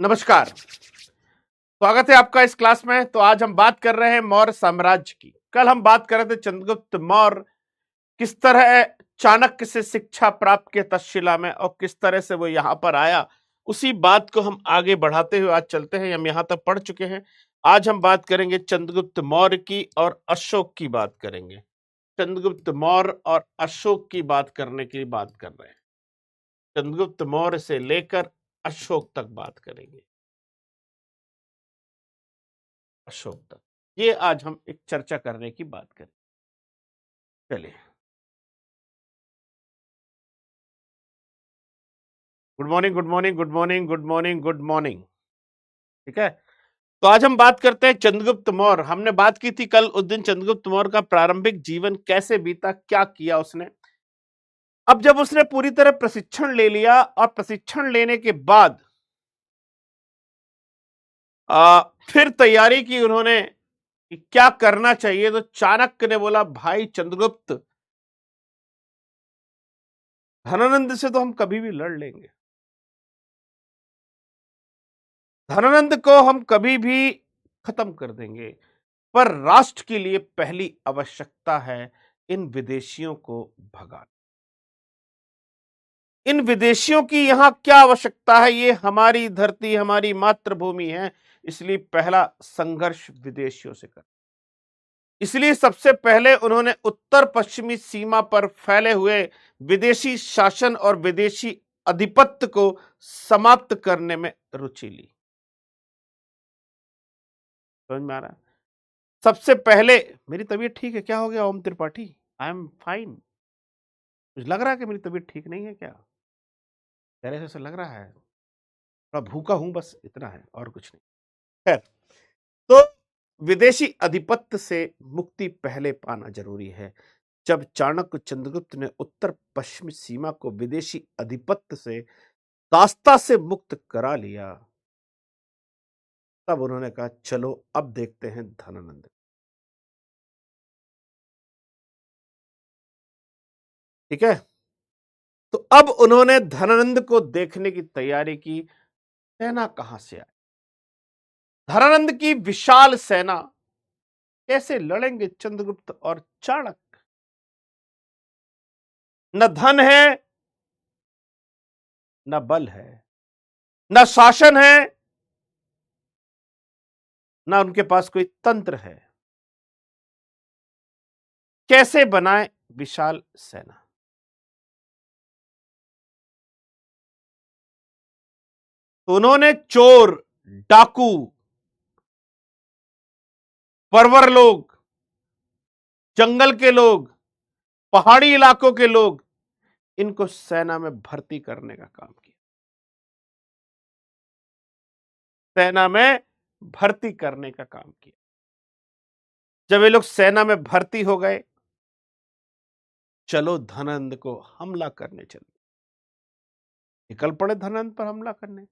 नमस्कार, स्वागत है आपका इस क्लास में। तो आज हम बात कर रहे हैं मौर्य साम्राज्य की। कल हम बात कर रहे थे चंद्रगुप्त मौर्य किस तरह चाणक्य से शिक्षा प्राप्त की तक्षशिला में और किस तरह से वो यहां पर आया। उसी बात को हम आगे बढ़ाते हुए आज चलते हैं। हम यहां तक पढ़ चुके हैं। आज हम बात करेंगे चंद्रगुप्त मौर्य की और अशोक की बात करेंगे। चंद्रगुप्त मौर्य और अशोक की बात करने की बात कर रहे हैं। चंद्रगुप्त मौर्य से लेकर अशोक तक बात करेंगे। अशोक तक ये आज हम एक चर्चा करने की बात करें। चलिए, good morning, good morning, good morning, good morning, good morning. ठीक है, तो आज हम बात करते हैं चंद्रगुप्त मौर्य। हमने बात की थी कल उस दिन चंद्रगुप्त मौर्य का प्रारंभिक जीवन कैसे बीता, क्या किया उसने। अब जब उसने पूरी तरह प्रशिक्षण ले लिया और प्रशिक्षण लेने के बाद फिर तैयारी की उन्होंने कि क्या करना चाहिए, तो चाणक्य ने बोला, भाई चंद्रगुप्त, धनानंद से तो हम कभी भी लड़ लेंगे, धनानंद को हम कभी भी खत्म कर देंगे, पर राष्ट्र के लिए पहली आवश्यकता है इन विदेशियों को भगाना। इन विदेशियों की यहां क्या आवश्यकता है, ये हमारी धरती, हमारी मातृभूमि है, इसलिए पहला संघर्ष विदेशियों से कर। इसलिए सबसे पहले उन्होंने उत्तर पश्चिमी सीमा पर फैले हुए विदेशी शासन और विदेशी आधिपत्य को समाप्त करने में रुचि ली। समझ में आ रहा है? सबसे पहले, मेरी तबीयत ठीक है, क्या हो गया Om Tripathi? I am fine. मुझे लग रहा है कि मेरी तबीयत ठीक नहीं है क्या? चेहरे से ऐसा लग रहा है, थोड़ा भूखा हूं, बस इतना है और कुछ नहीं। खैर, तो विदेशी आधिपत्य से मुक्ति पहले पाना जरूरी है। जब चाणक्य चंद्रगुप्त ने उत्तर पश्चिमी सीमा को विदेशी आधिपत्य से, दास्ता से मुक्त करा लिया, तब उन्होंने कहा चलो अब देखते हैं धनानंद। ठीक है, तो अब उन्होंने धनानंद को देखने की तैयारी की। सेना कहां से आई? धनानंद की विशाल सेना, कैसे लड़ेंगे चंद्रगुप्त और चाणक्य? न धन है, न बल है, न शासन है, न उनके पास कोई तंत्र है। कैसे बनाए विशाल सेना? तो उन्होंने चोर, डाकू, परवर लोग, जंगल के लोग, पहाड़ी इलाकों के लोग, इनको सेना में भर्ती करने का काम किया। सेना में भर्ती करने का काम किया। जब ये लोग सेना में भर्ती हो गए, चलो धनानंद को हमला करने चले। निकल पड़े धनानंद पर हमला करने।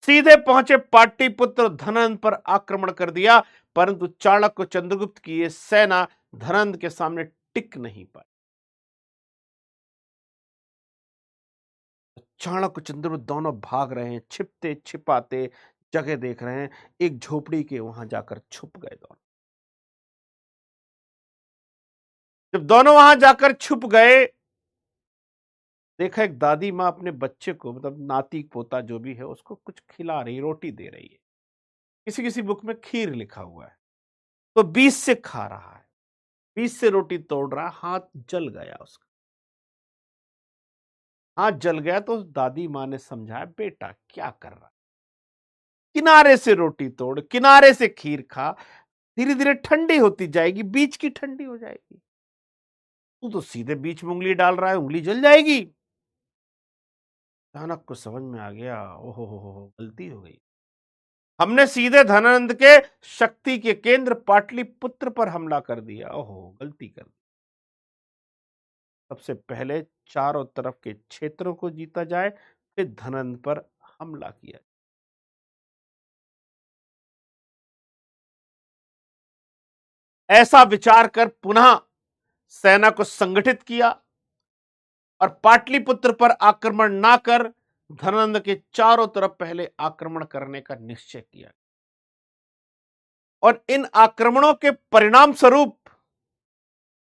सीधे पहुंचे पाटलिपुत्र, धनानंद पर आक्रमण कर दिया। परंतु चाणक्य चंद्रगुप्त की यह सेना धनानंद के सामने टिक नहीं पाई। चाणक्य चंद्रगुप्त दोनों भाग रहे हैं, छिपते छिपाते जगह देख रहे हैं। एक झोपड़ी के वहां जाकर छुप गए दोनों। जब दोनों वहां जाकर छुप गए, देखा एक दादी माँ अपने बच्चे को, मतलब नाती पोता जो भी है, उसको कुछ खिला रही, रोटी दे रही है। किसी किसी बुक में खीर लिखा हुआ है। तो बीच से खा रहा है, बीच से रोटी तोड़ रहा, हाथ जल गया उसका। हाथ जल गया तो दादी माँ ने समझाया, बेटा क्या कर रहा है, किनारे से रोटी तोड़, किनारे से खीर खा, धीरे धीरे ठंडी होती जाएगी, बीच की ठंडी हो जाएगी। तू तो सीधे बीच में उंगली डाल रहा है, उंगली जल जाएगी। अचानक को समझ में आ गया, ओहो हो, गलती हो गई। हमने सीधे धनानंद के शक्ति के केंद्र पाटलिपुत्र पर हमला कर दिया। ओहो, गलती कर दी। सबसे पहले चारों तरफ के क्षेत्रों को जीता जाए, फिर धनानंद पर हमला किया। ऐसा विचार कर पुनः सेना को संगठित किया और पाटलिपुत्र पर आक्रमण ना कर धनानंद के चारों तरफ पहले आक्रमण करने का निश्चय किया और इन आक्रमणों के परिणाम स्वरूप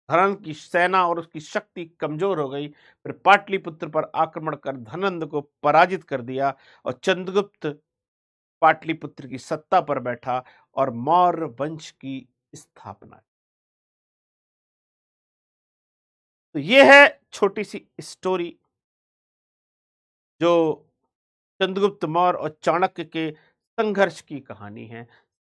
धनानंद की सेना और उसकी शक्ति कमजोर हो गई। फिर पाटलिपुत्र पर आक्रमण कर धनानंद को पराजित कर दिया और चंद्रगुप्त पाटलिपुत्र की सत्ता पर बैठा और मौर्य वंश की स्थापना। तो यह है छोटी सी स्टोरी जो चंद्रगुप्त मौर्य और चाणक्य के संघर्ष की कहानी है,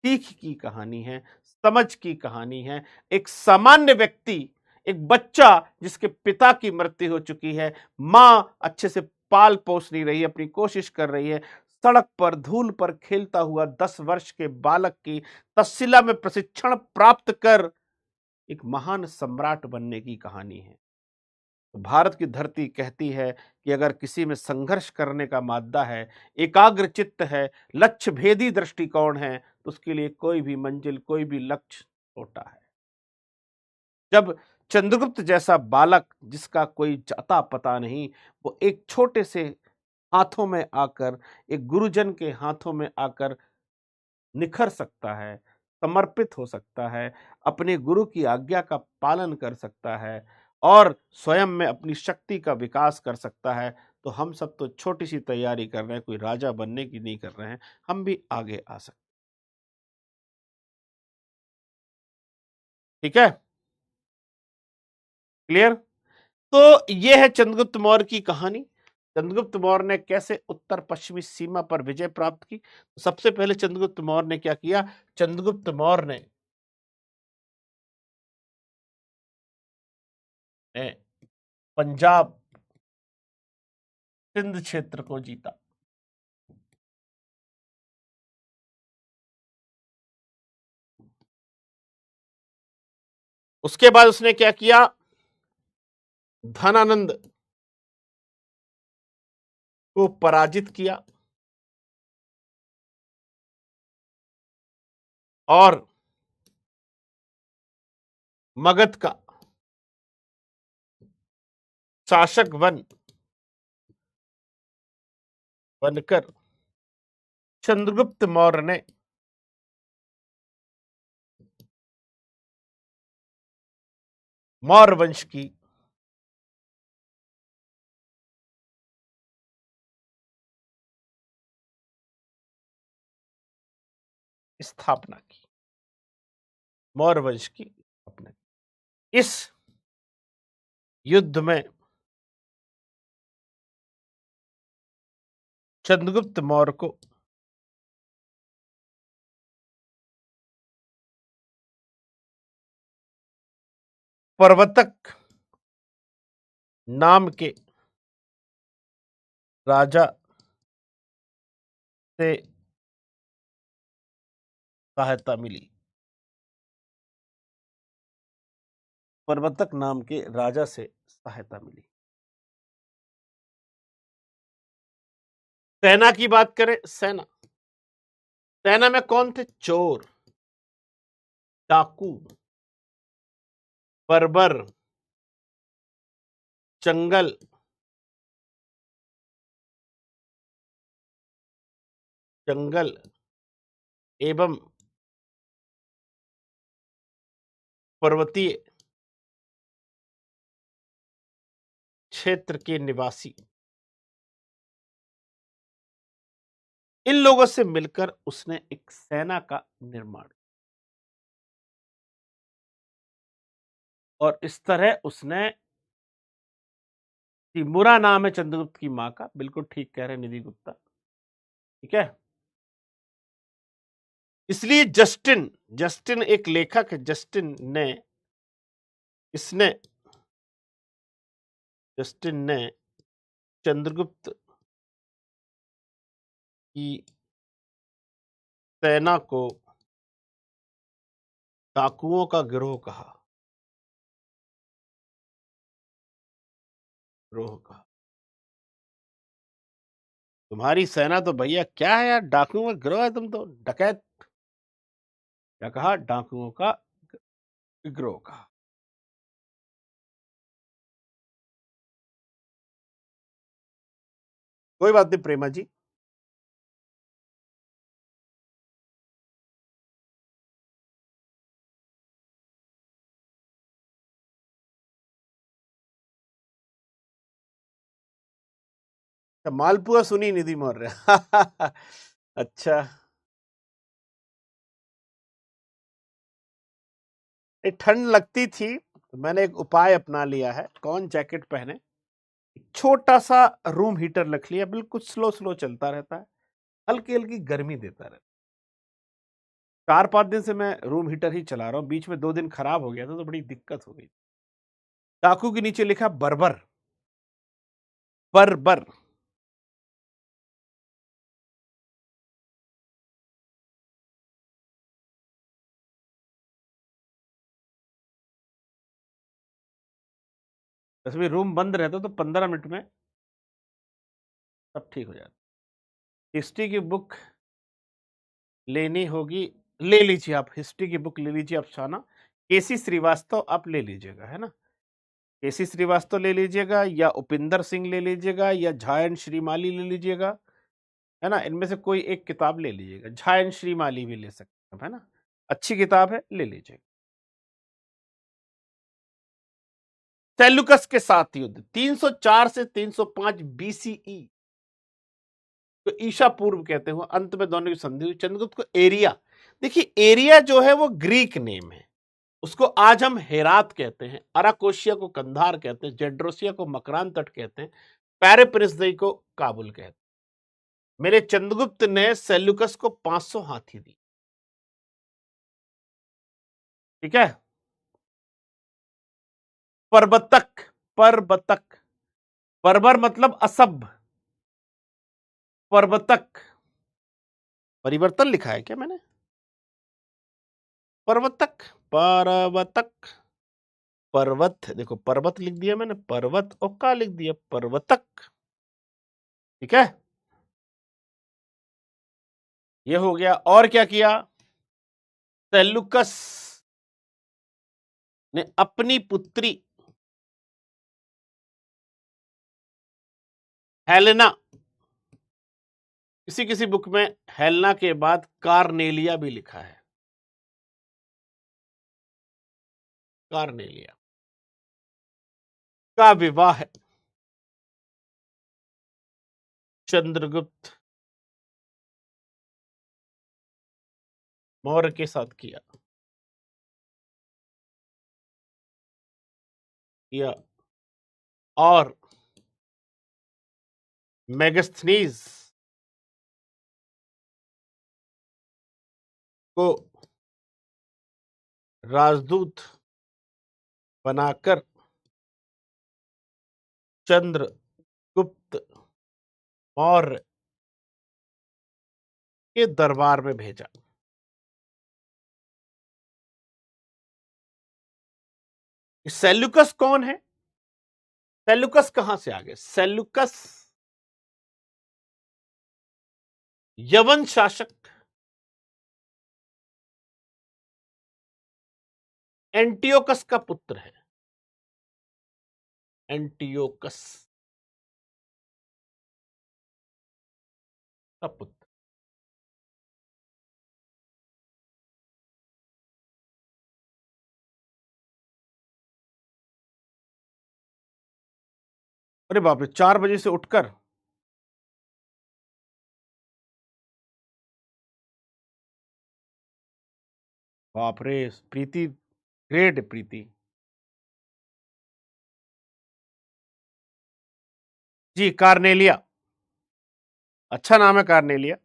सीख की कहानी है, समझ की कहानी है। एक सामान्य व्यक्ति, एक बच्चा जिसके पिता की मृत्यु हो चुकी है, मां अच्छे से पाल पोस नहीं रही, अपनी कोशिश कर रही है, सड़क पर धूल पर खेलता हुआ 10 वर्ष के बालक की तक्षशिला में प्रशिक्षण प्राप्त कर एक महान सम्राट बनने की कहानी है। तो भारत की धरती कहती है कि अगर किसी में संघर्ष करने का मादा है, एकाग्र चित्त है, लक्ष्य भेदी दृष्टिकोण है, तो उसके लिए कोई भी मंजिल, कोई भी लक्ष्य छोटा है। जब चंद्रगुप्त जैसा बालक जिसका कोई जाता पता नहीं, वो एक छोटे से हाथों में आकर, एक गुरुजन के हाथों में आकर निखर सकता है, समर्पित हो सकता है, अपने गुरु की आज्ञा का पालन कर सकता है और स्वयं में अपनी शक्ति का विकास कर सकता है, तो हम सब तो छोटी सी तैयारी कर रहे हैं, कोई राजा बनने की नहीं कर रहे हैं, हम भी आगे आ सकते। ठीक है, क्लियर। तो यह है चंद्रगुप्त मौर्य की कहानी। चंद्रगुप्त मौर्य ने कैसे उत्तर पश्चिमी सीमा पर विजय प्राप्त की। सबसे पहले चंद्रगुप्त मौर्य ने क्या किया? चंद्रगुप्त मौर्य ने पंजाब सिंध क्षेत्र को जीता। उसके बाद उसने क्या किया? धनानंद को पराजित किया और मगध का शासक बनकर चंद्रगुप्त मौर्य ने मौर्य वंश की स्थापना की। मौर्य वंश की स्थापना की। इस युद्ध में चंद्रगुप्त मौर्य को प्रवर्तक नाम के राजा से सहायता मिली। प्रवर्तक नाम के राजा से सहायता मिली। सेना की बात करें, सेना में कौन थे? चोर, डाकू, बर्बर, चंगल, जंगल एवं पर्वतीय क्षेत्र के निवासी, इन लोगों से मिलकर उसने एक सेना का निर्माण, और इस तरह उसने, तिमुरा नाम है चंद्रगुप्त की मां का, बिल्कुल ठीक कह रहे हैं निधि गुप्ता, ठीक है। इसलिए जस्टिन एक लेखक है, जस्टिन ने चंद्रगुप्त की सेना को डाकुओं का गिरोह कहा। तुम्हारी सेना तो भैया क्या है यार, डाकुओं का गिरोह है, तुम तो डकैत। क्या कहा? डाकुओं का गिरोह कहा। कोई बात नहीं प्रेमा जी। मालपुआ सुनी निधि मौर्य। अच्छा। ठंड लगती थी तो मैंने एक उपाय अपना लिया है। कौन जैकेट पहने, छोटा सा रूम हीटर रख लिया, बिल्कुल स्लो स्लो चलता रहता है, हल्की हल्की गर्मी देता रहता है। 4-5 दिन से मैं रूम हीटर ही चला रहा हूं, बीच में 2 दिन खराब हो गया था तो बड़ी दिक्कत हो गई। चाकू के नीचे लिखा बर्बर, बर्बर। वैसे भी रूम बंद रहता तो 15 मिनट में सब ठीक हो जाता। हिस्ट्री की बुक लेनी होगी, ले लीजिए आप, हिस्ट्री की बुक ले लीजिए अफसाना। केसी श्रीवास्तव आप ले लीजिएगा, है ना। केसी श्रीवास्तव ले लीजिएगा, या उपिंदर सिंह ले लीजिएगा, या झा एन श्रीमाली ले लीजिएगा, है ना। इनमें से कोई एक किताब ले लीजिएगा। झा एन श्रीमाली भी ले सकते हैं, है ना, अच्छी किताब है, ले लीजिएगा। सेल्यूकस के साथ युद्ध 304 से 305 बीसीई, तो ईशा पूर्व कहते हुए अंत में दोनों की संधि हुई। चंद्रगुप्त को एरिया, देखिए एरिया जो है वो ग्रीक नेम है, उसको आज हम हेरात कहते हैं, अराकोशिया को कंधार कहते हैं, जेड्रोसिया को मकरान तट कहते हैं, पैरेप्रिसदई को काबुल कहते हैं। मेरे चंद्रगुप्त ने सेल्यूकस को 500 हाथी दी, ठीक है। परबतक, परबतक, परबर मतलब असभ, परबतक, परिवर्तन लिखा है क्या मैंने, पर्वतक, पर्वतक, पर्वत, देखो पर्वत लिख दिया मैंने, पर्वत और का लिख दिया, पर्वतक, ठीक है। ये हो गया। और क्या किया, सेल्यूकस ने अपनी पुत्री हेलेना, किसी किसी बुक में हेलेना के बाद कार्नेलिया भी लिखा है, कार्नेलिया का विवाह चंद्रगुप्त मौर्य के साथ किया, या और मेगस्थनीज को राजदूत बनाकर चंद्रगुप्त मौर्य के दरबार में भेजा। सेल्यूकस कौन है, सेल्यूकस कहां से आ गए, सेल्यूकस यवन शासक एंटियोकस का पुत्र है, एंटियोकस का पुत्र। अरे बाप रे, 4 बजे से उठकर, बाप रे, प्रीति ग्रेट प्रीति जी। कार्नेलिया, अच्छा नाम है कार्नेलिया।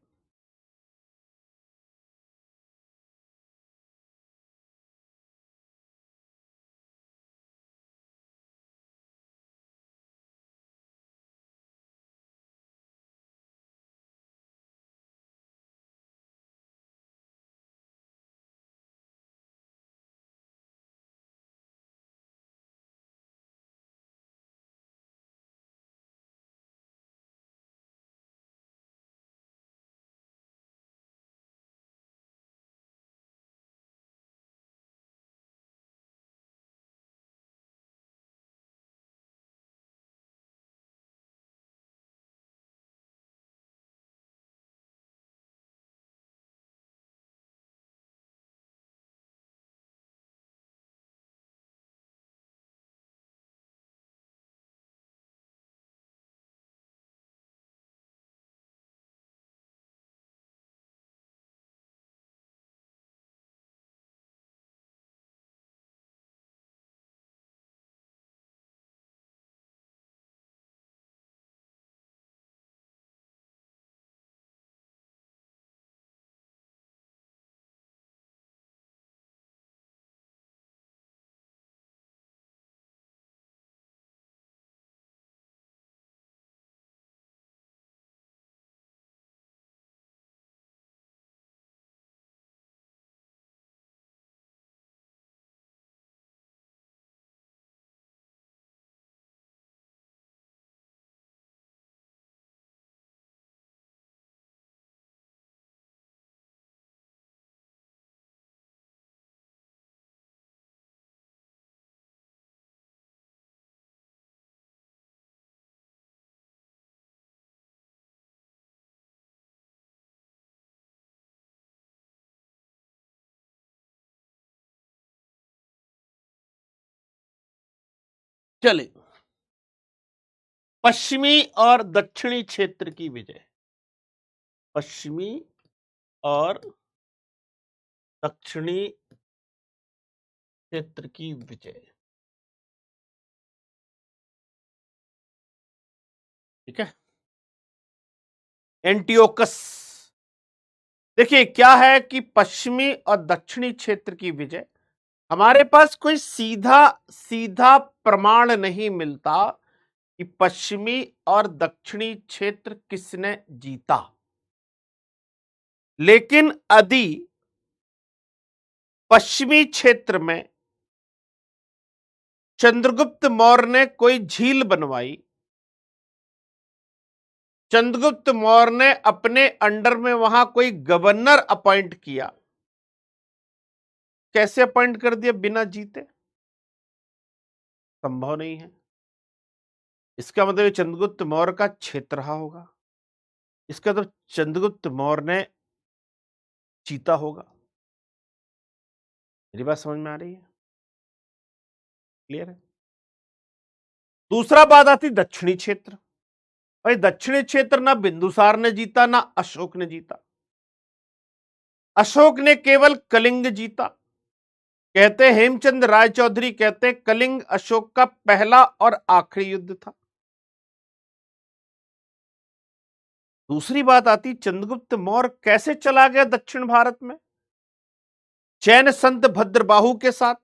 चलिए, पश्चिमी और दक्षिणी क्षेत्र की विजय। पश्चिमी और दक्षिणी क्षेत्र की विजय। ठीक है। एंटियोकस। देखिए क्या है कि पश्चिमी और दक्षिणी क्षेत्र की विजय, हमारे पास कोई सीधा सीधा प्रमाण नहीं मिलता कि पश्चिमी और दक्षिणी क्षेत्र किसने जीता, लेकिन यदि पश्चिमी क्षेत्र में चंद्रगुप्त मौर्य ने कोई झील बनवाई, चंद्रगुप्त मौर्य ने अपने अंडर में वहां कोई गवर्नर अपॉइंट किया, कैसे अपॉइंट कर दिया बिना जीते, संभव नहीं है। इसका मतलब चंद्रगुप्त मौर्य का क्षेत्र रहा होगा, इसका तो चंद्रगुप्त मौर्य ने जीता होगा। मेरी बात समझ में आ रही है? क्लियर है? दूसरा बात आती दक्षिणी क्षेत्र। भाई दक्षिणी क्षेत्र ना बिंदुसार ने जीता ना अशोक ने जीता। अशोक ने केवल कलिंग जीता। कहते हेमचंद राय चौधरी कहते कलिंग अशोक का पहला और आखिरी युद्ध था। दूसरी बात आती चंद्रगुप्त मौर्य कैसे चला गया दक्षिण भारत में जैन संत भद्रबाहु के साथ,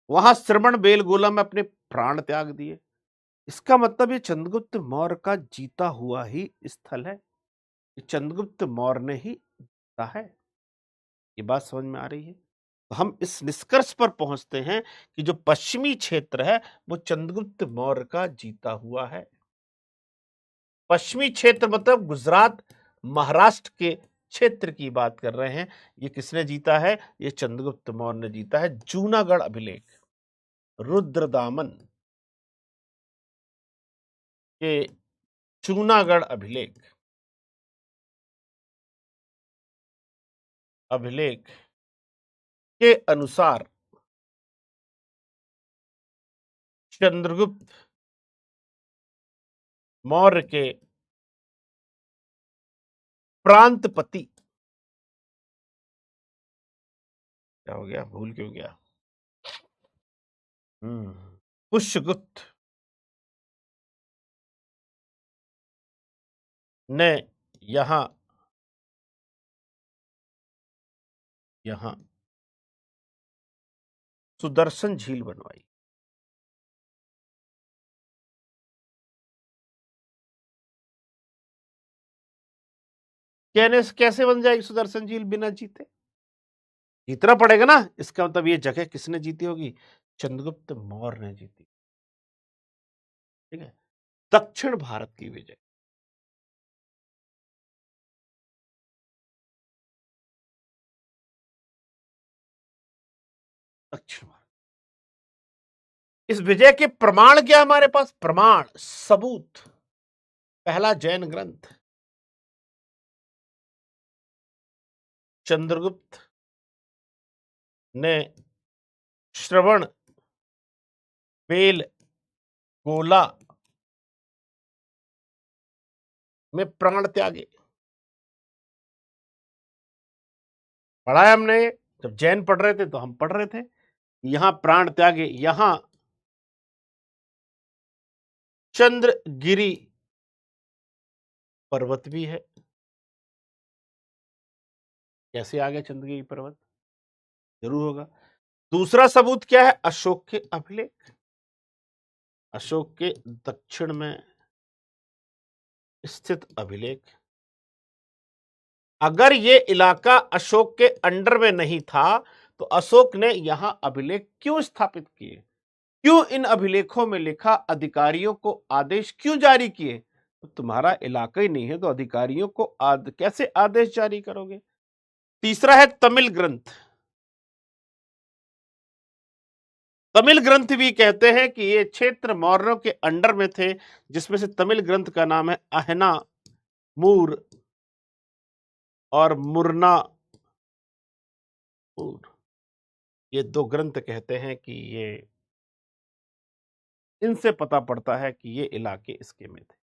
वहां श्रवण बेलगोला में अपने प्राण त्याग दिए। इसका मतलब ये चंद्रगुप्त मौर्य का जीता हुआ ही स्थल है, ये चंद्रगुप्त मौर्य ने ही जीता है। ये बात समझ में आ रही है? तो हम इस निष्कर्ष पर पहुंचते हैं कि जो पश्चिमी क्षेत्र है वो चंद्रगुप्त मौर्य का जीता हुआ है। पश्चिमी क्षेत्र मतलब गुजरात महाराष्ट्र के क्षेत्र की बात कर रहे हैं। ये किसने जीता है? ये चंद्रगुप्त मौर्य ने जीता है। जूनागढ़ अभिलेख, रुद्रदामन के जूनागढ़ अभिलेख के अनुसार चंद्रगुप्त मौर्य के प्रांतपति, क्या हो गया, भूल क्यों गया, पुष्यगुप्त ने यहां सुदर्शन झील बनवाई। कहने से कैसे बन जाएगी सुदर्शन झील बिना जीते? जीतना पड़ेगा ना। इसका मतलब ये जगह किसने जीती होगी? चंद्रगुप्त मौर्य ने जीती। ठीक है। दक्षिण भारत की विजय। दक्षिण भारत, इस विजय के प्रमाण क्या हमारे पास? प्रमाण, सबूत। पहला जैन ग्रंथ, चंद्रगुप्त ने श्रवण बेल गोला में प्राण त्यागे। पढ़ा है हमने, जब जैन पढ़ रहे थे तो हम पढ़ रहे थे। यहां प्राण त्यागे, यहां चंद्रगिरी पर्वत भी है। कैसे आ गया चंद्रगिरी पर्वत? जरूर होगा। दूसरा सबूत क्या है? अशोक के अभिलेख। अशोक के दक्षिण में स्थित अभिलेख। अगर ये इलाका अशोक के अंडर में नहीं था तो अशोक ने यहां अभिलेख क्यों स्थापित किए? क्यों इन अभिलेखों में लिखा? अधिकारियों को आदेश क्यों जारी किए? तो तुम्हारा इलाका ही नहीं है तो अधिकारियों को कैसे आदेश जारी करोगे? तीसरा है तमिल ग्रंथ। तमिल ग्रंथ भी कहते हैं कि ये क्षेत्र मौर्यों के अंडर में थे, जिसमें से तमिल ग्रंथ का नाम है आहना मूर और मुरना मूर। ये दो ग्रंथ कहते हैं कि ये इनसे पता पड़ता है कि ये इलाके इसके में थे।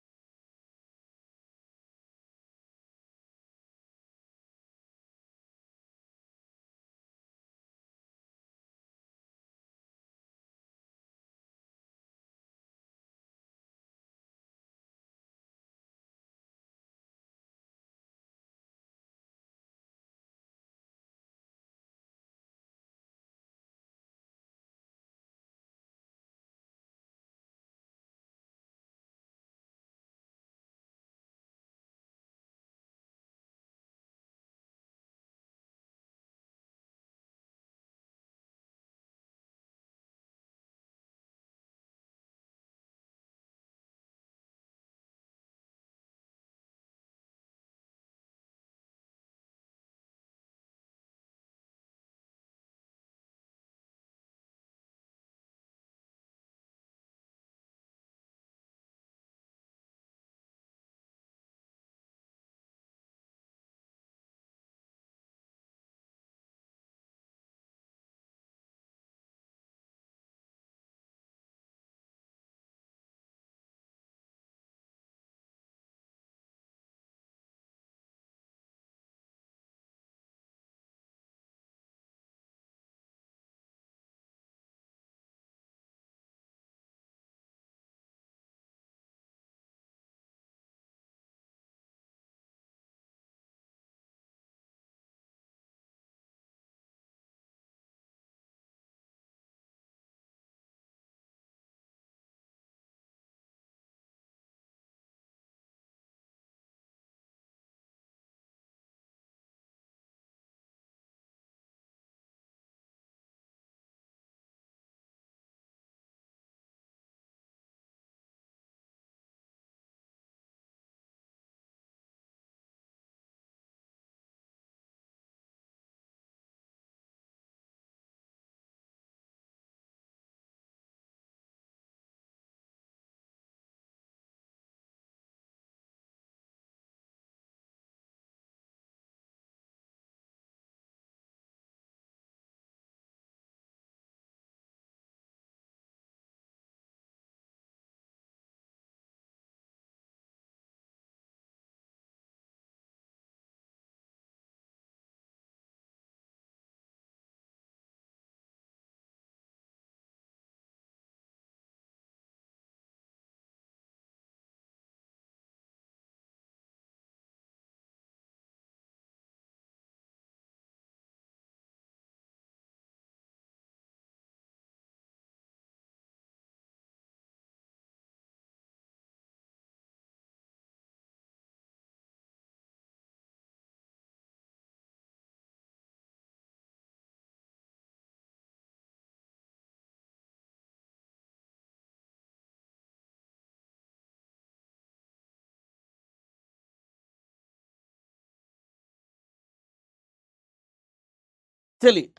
चलिए,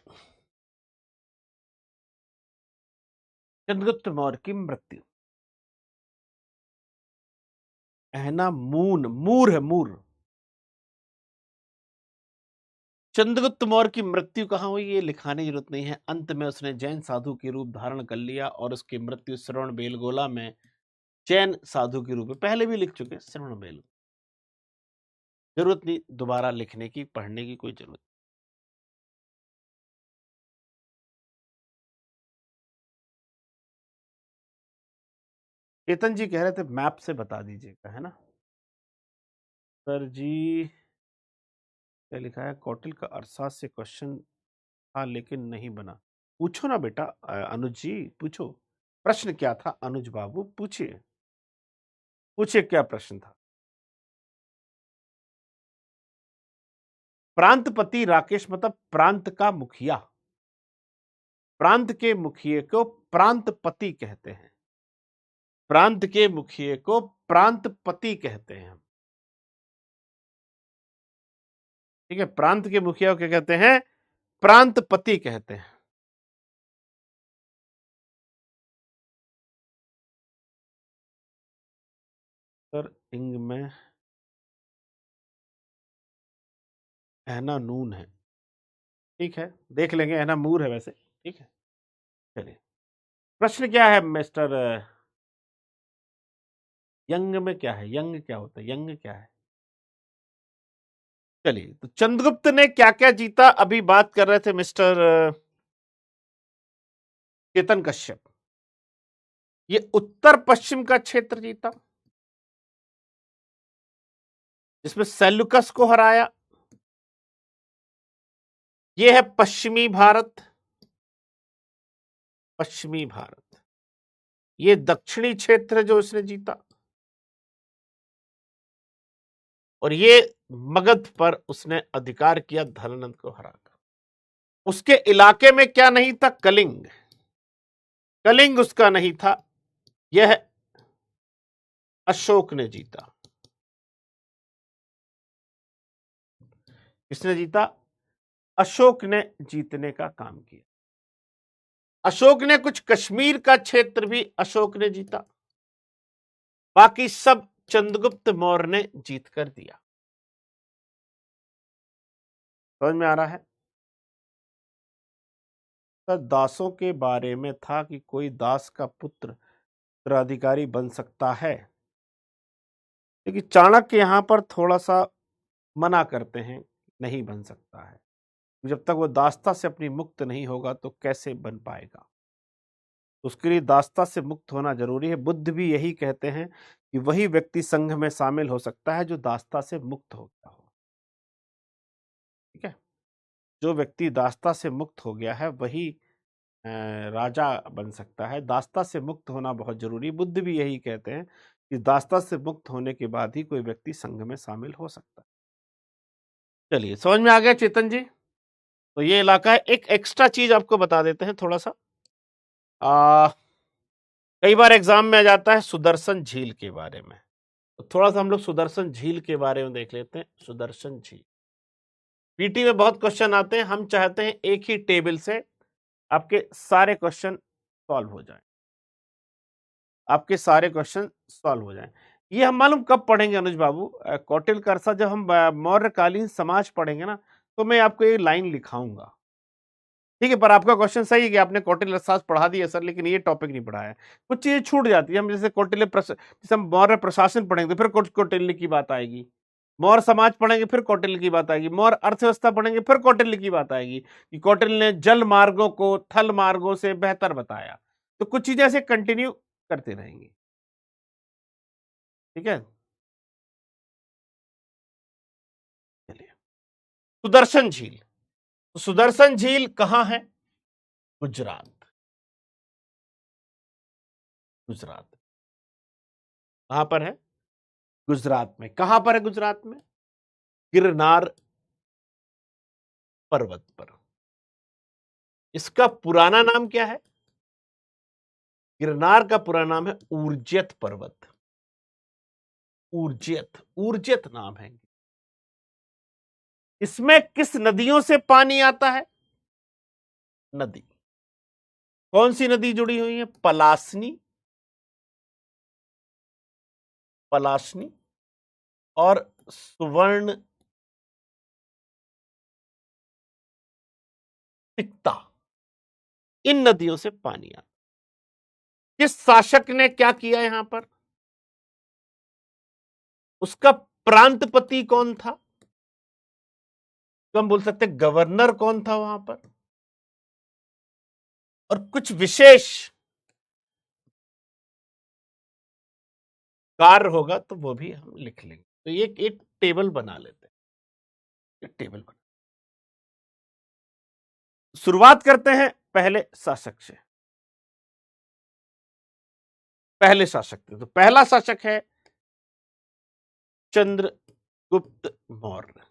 चंद्रगुप्त मौर्य की मृत्यु। ऐना मून, मूर है, मूर। चंद्रगुप्त मौर्य की मृत्यु कहाँ हुई ये लिखाने की जरूरत नहीं है। अंत में उसने जैन साधु के रूप धारण कर लिया और उसकी मृत्यु श्रवण बेलगोला में जैन साधु के रूप में, पहले भी लिख चुके श्रवण बेल, जरूरत नहीं दोबारा लिखने की, पढ़ने की कोई जरूरत। केतन जी कह रहे थे मैप से बता दीजिएगा, है ना सर जी। क्या लिखा है, कौटिल का अरसाद से क्वेश्चन था लेकिन नहीं बना। पूछो ना बेटा, अनुज जी पूछो, प्रश्न क्या था अनुज बाबू, पूछिए पूछिए क्या प्रश्न था। प्रांतपति राकेश मतलब प्रांत का मुखिया, प्रांत के मुखिए को प्रांतपति कहते हैं, प्रांत के मुखिए को प्रांतपति कहते हैं। ठीक है, प्रांत के मुखिया को क्या कहते हैं, प्रांतपति कहते हैं। सर इंग में ऐना नून है, ठीक है देख लेंगे, ऐना मूर है वैसे, ठीक है। चलिए, प्रश्न क्या है मिस्टर यंग में क्या है, यंग क्या होता है, यंग क्या है? चलिए, तो चंद्रगुप्त ने क्या क्या जीता, अभी बात कर रहे थे मिस्टर चेतन कश्यप। ये उत्तर पश्चिम का क्षेत्र जीता, जिसमें सेल्यूकस को हराया। ये है पश्चिमी भारत, पश्चिमी भारत। ये दक्षिणी क्षेत्र जो इसने जीता, और ये मगध पर उसने अधिकार किया धनानंद को हराकर। उसके इलाके में क्या नहीं था? कलिंग, कलिंग उसका नहीं था। यह अशोक ने जीता। किसने जीता? अशोक ने जीतने का काम किया। अशोक ने कुछ कश्मीर का क्षेत्र भी अशोक ने जीता, बाकी सब चंद्रगुप्त मौर्य ने जीत कर दिया। समझ में आ रहा है? तो दासों के बारे में था कि कोई दास का पुत्र उत्तराधिकारी बन सकता है, लेकिन चाणक्य यहां पर थोड़ा सा मना करते हैं, नहीं बन सकता है। जब तक वो दासता से अपनी मुक्त नहीं होगा तो कैसे बन पाएगा? उसके लिए दासता से मुक्त होना जरूरी है। बुद्ध भी यही कहते हैं कि वही व्यक्ति संघ में शामिल हो सकता है जो दासता से मुक्त हो गया हो। ठीक है, जो व्यक्ति दासता से मुक्त हो गया है वही राजा बन सकता है। दासता से मुक्त होना बहुत जरूरी। बुद्ध भी यही कहते हैं कि दासता से मुक्त होने के बाद ही कोई व्यक्ति संघ में शामिल हो सकता है। चलिए, समझ में आ गया चेतन जी? तो ये इलाका है। एक एक्स्ट्रा चीज आपको बता देते हैं थोड़ा सा। कई बार एग्जाम में आ जाता है सुदर्शन झील के बारे में, तो थोड़ा सा हम लोग सुदर्शन झील के बारे में देख लेते हैं। सुदर्शन झील पीटी में बहुत क्वेश्चन आते हैं। हम चाहते हैं एक ही टेबल से आपके सारे क्वेश्चन सॉल्व हो जाएं, आपके सारे क्वेश्चन सॉल्व हो जाएं। ये हम मालूम कब पढ़ेंगे अनुज बाबू? कौटिल्य का अरसा, जब हम मौर्यकालीन समाज पढ़ेंगे ना, तो मैं आपको एक लाइन लिखाऊंगा। ठीक है, पर आपका क्वेश्चन सही है कि आपने कौटिल्य अर्थशास्त्र पढ़ा दिया सर, लेकिन ये टॉपिक नहीं पढ़ा है। कुछ चीजें छूट जाती है। हम जैसे जैसे हम मौर्य प्रशासन पढ़ेंगे फिर कौटिल्य की बात आएगी, मौर्य समाज पढ़ेंगे फिर कौटिल्य की बात आएगी, मौर्य अर्थव्यवस्था पढ़ेंगे फिर कौटिल्य की बात आएगी कि कौटिल्य ने जल मार्गों को थल मार्गों से बेहतर बताया। तो कुछ चीजें ऐसे कंटिन्यू करते रहेंगे। ठीक है, चलिए, सुदर्शन झील। तो सुदर्शन झील कहां है? गुजरात, गुजरात। कहां पर है? गुजरात में। कहां पर है गुजरात में? गिरनार पर्वत पर। इसका पुराना नाम क्या है? गिरनार का पुराना नाम है ऊर्जेत पर्वत। ऊर्जेत, ऊर्जेत नाम है। इसमें किस नदियों से पानी आता है? नदी। कौन सी नदी जुड़ी हुई है? पलासनी, पलासनी और सुवर्ण सिक्ता। इन नदियों से पानी आता। किस शासक ने क्या किया यहां पर? उसका प्रांतपति कौन था? तो हम बोल सकते गवर्नर कौन था वहां पर? और कुछ विशेष कार्य होगा तो वो भी हम लिख लेंगे। तो ये एक टेबल बना लेते हैं, एक टेबल बना। शुरुआत करते हैं पहले शासक से। पहले शासक थे, तो पहला शासक है चंद्रगुप्त मौर्य।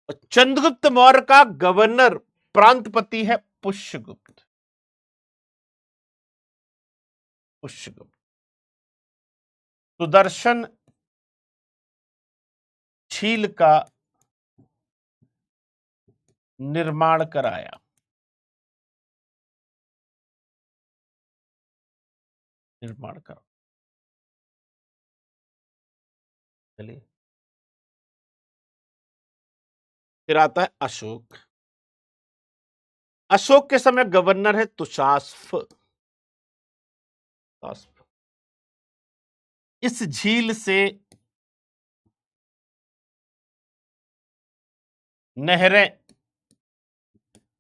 और चंद्रगुप्त मौर्य का गवर्नर प्रांतपति है पुष्यगुप्त। पुष्यगुप्त सुदर्शन झील का निर्माण कराया। निर्माण करा। चलिए, फिर आता है अशोक। अशोक के समय गवर्नर है तुषास्फ। इस झील से नहरें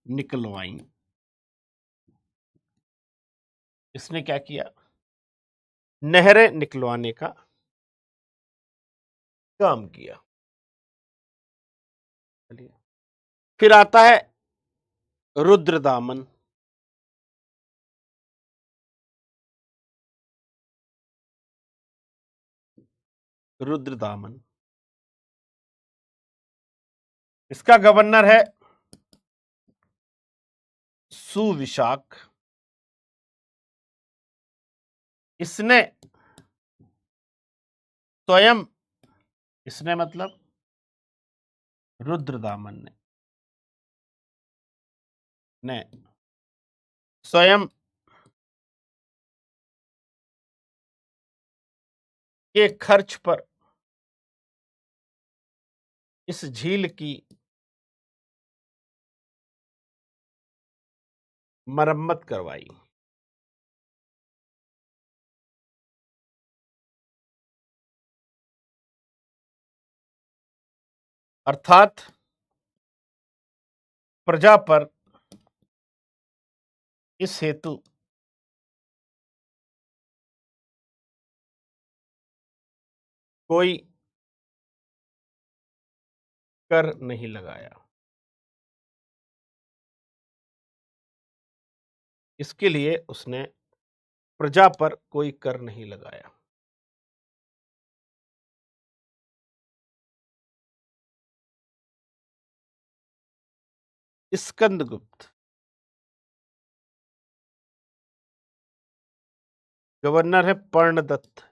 निकलवाई। इसने क्या किया? नहरें निकलवाने का काम किया। फिर आता है रुद्रदामन। रुद्रदामन, इसका गवर्नर है सुविशाख। इसने स्वयं, इसने मतलब रुद्रदामन ने स्वयं के खर्च पर इस झील की मरम्मत करवाई। अर्थात प्रजा पर इस हेतु कोई कर नहीं लगाया। इसके लिए उसने प्रजा पर कोई कर नहीं लगाया। स्कंदगुप्त, गवर्नर है पर्णदत्त।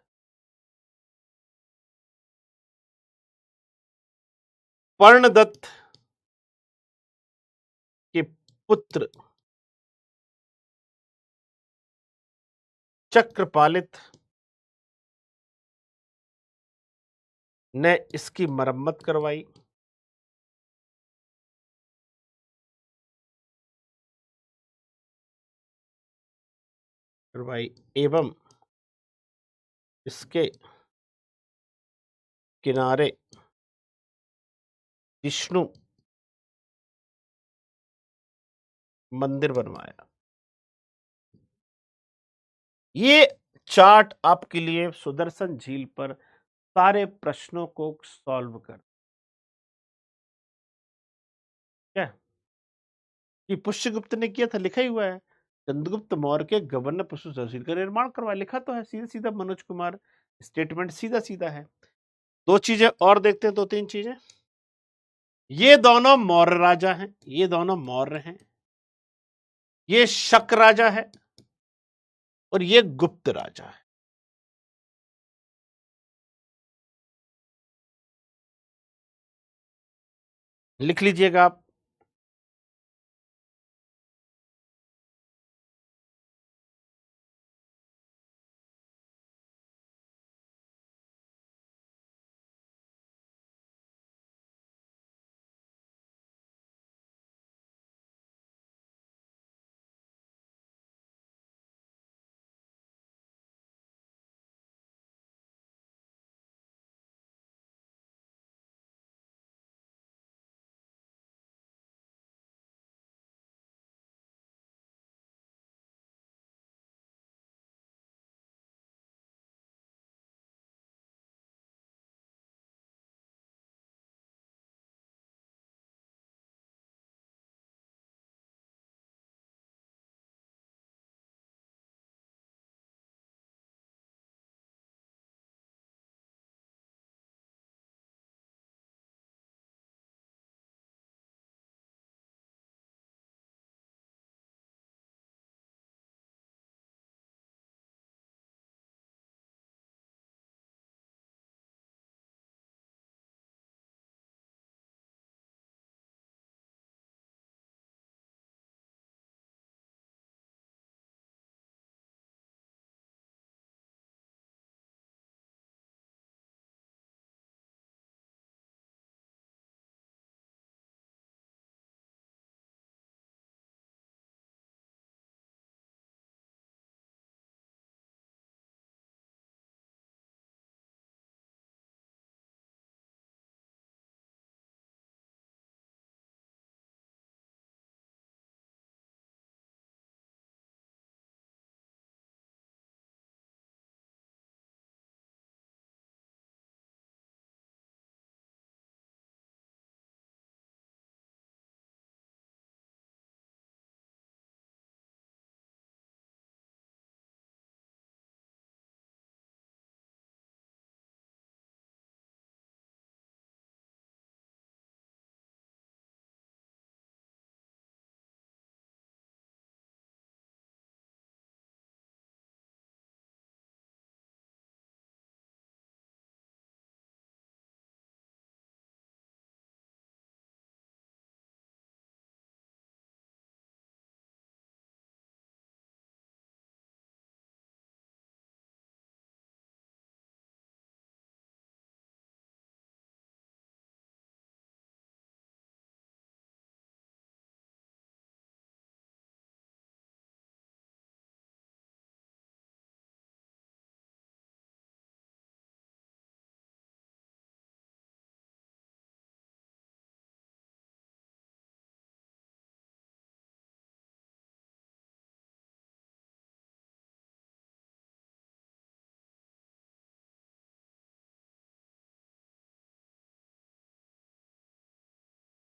पर्णदत्त के पुत्र चक्रपालित ने इसकी मरम्मत करवाई। एवं इसके किनारे विष्णु मंदिर बनवाया। ये चार्ट आपके लिए सुदर्शन झील पर सारे प्रश्नों को सॉल्व कर, क्या ये पुष्यगुप्त ने किया था, लिखा ही हुआ है। चंद्रगुप्त मौर्य के गवर्नर पुष्य तहसील का निर्माण करवाया, लिखा तो है, सीधा सीधा मनोज कुमार, स्टेटमेंट सीधा सीधा है। दो चीजें और देखते हैं, दो तीन चीजें। ये दोनों मौर्य राजा हैं, ये दोनों मौर्य हैं। ये शक राजा है और ये गुप्त राजा है। लिख लीजिएगा आप।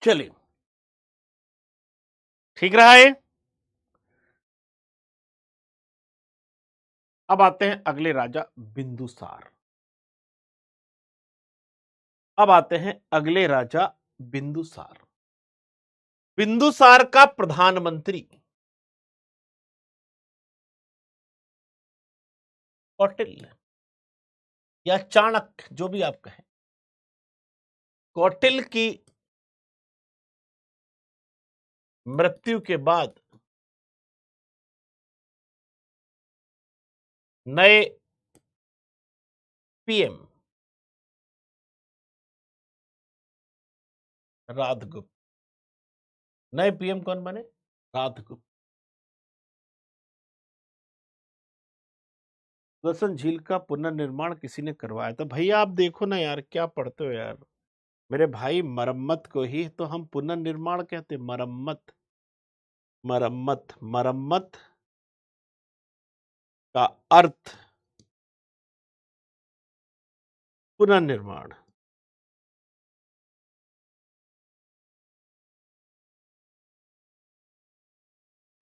चलिए, ठीक रहा है। अब आते हैं अगले राजा बिंदुसार। अब आते हैं अगले राजा बिंदुसार। बिंदुसार का प्रधानमंत्री कौटिल्य या चाणक्य, जो भी आप कहें। कौटिल्य की मृत्यु के बाद नए पीएम राधगुप्त। नए पीएम कौन बने? राधगुप्त। सुदर्शन झील का पुनर्निर्माण किसी ने करवाया था? भैया आप देखो ना यार, क्या पढ़ते हो यार मेरे भाई। मरम्मत को ही तो हम पुनर्निर्माण कहते। मरम्मत, मरम्मत, मरम्मत का अर्थ पुनर्निर्माण।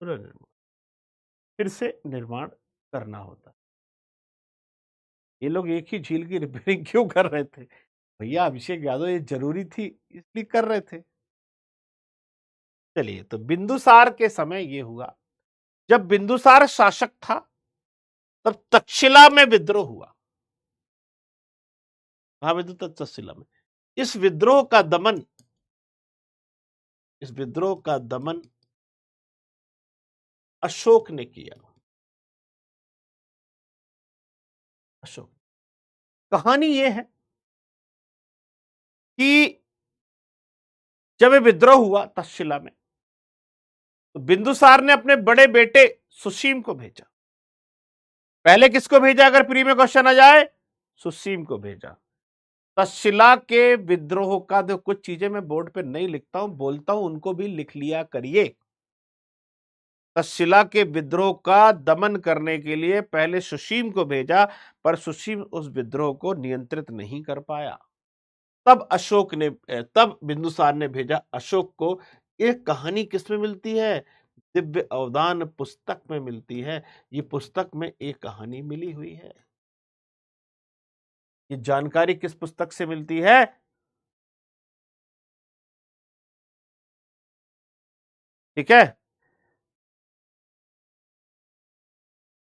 पुनर्निर्माण, फिर से निर्माण करना होता। ये लोग एक ही झील की रिपेयरिंग क्यों कर रहे थे? भैया अभिषेक यादव, ये जरूरी थी इसलिए कर रहे थे। चलिए, तो बिंदुसार के समय ये हुआ। जब बिंदुसार शासक था तब तक्षशिला में विद्रोह हुआ। कहा? तक्षशिला में। इस विद्रोह का दमन, इस विद्रोह का दमन अशोक ने किया। अशोक। कहानी यह है कि जब ये विद्रोह हुआ तक्षशिला में, तो बिंदुसार ने अपने बड़े बेटे सुसीम को भेजा। पहले किसको भेजा अगर प्री में क्वेश्चन आ जाए? सुसीम को भेजा। तक्षशिला के विद्रोह का जो कुछ चीजें मैं बोर्ड पे नहीं लिखता हूं, बोलता हूं, उनको भी लिख लिया करिए। तक्षशिला के विद्रोह का दमन करने के लिए पहले सुसीम को भेजा, पर सुसीम उस विद्रोह को नियंत्रित नहीं कर पाया। तब बिंदुसार ने भेजा अशोक को। एक कहानी किसमें मिलती है? दिव्य अवदान पुस्तक में मिलती है। ये पुस्तक में एक कहानी मिली हुई है। ये जानकारी किस पुस्तक से मिलती है? ठीक है,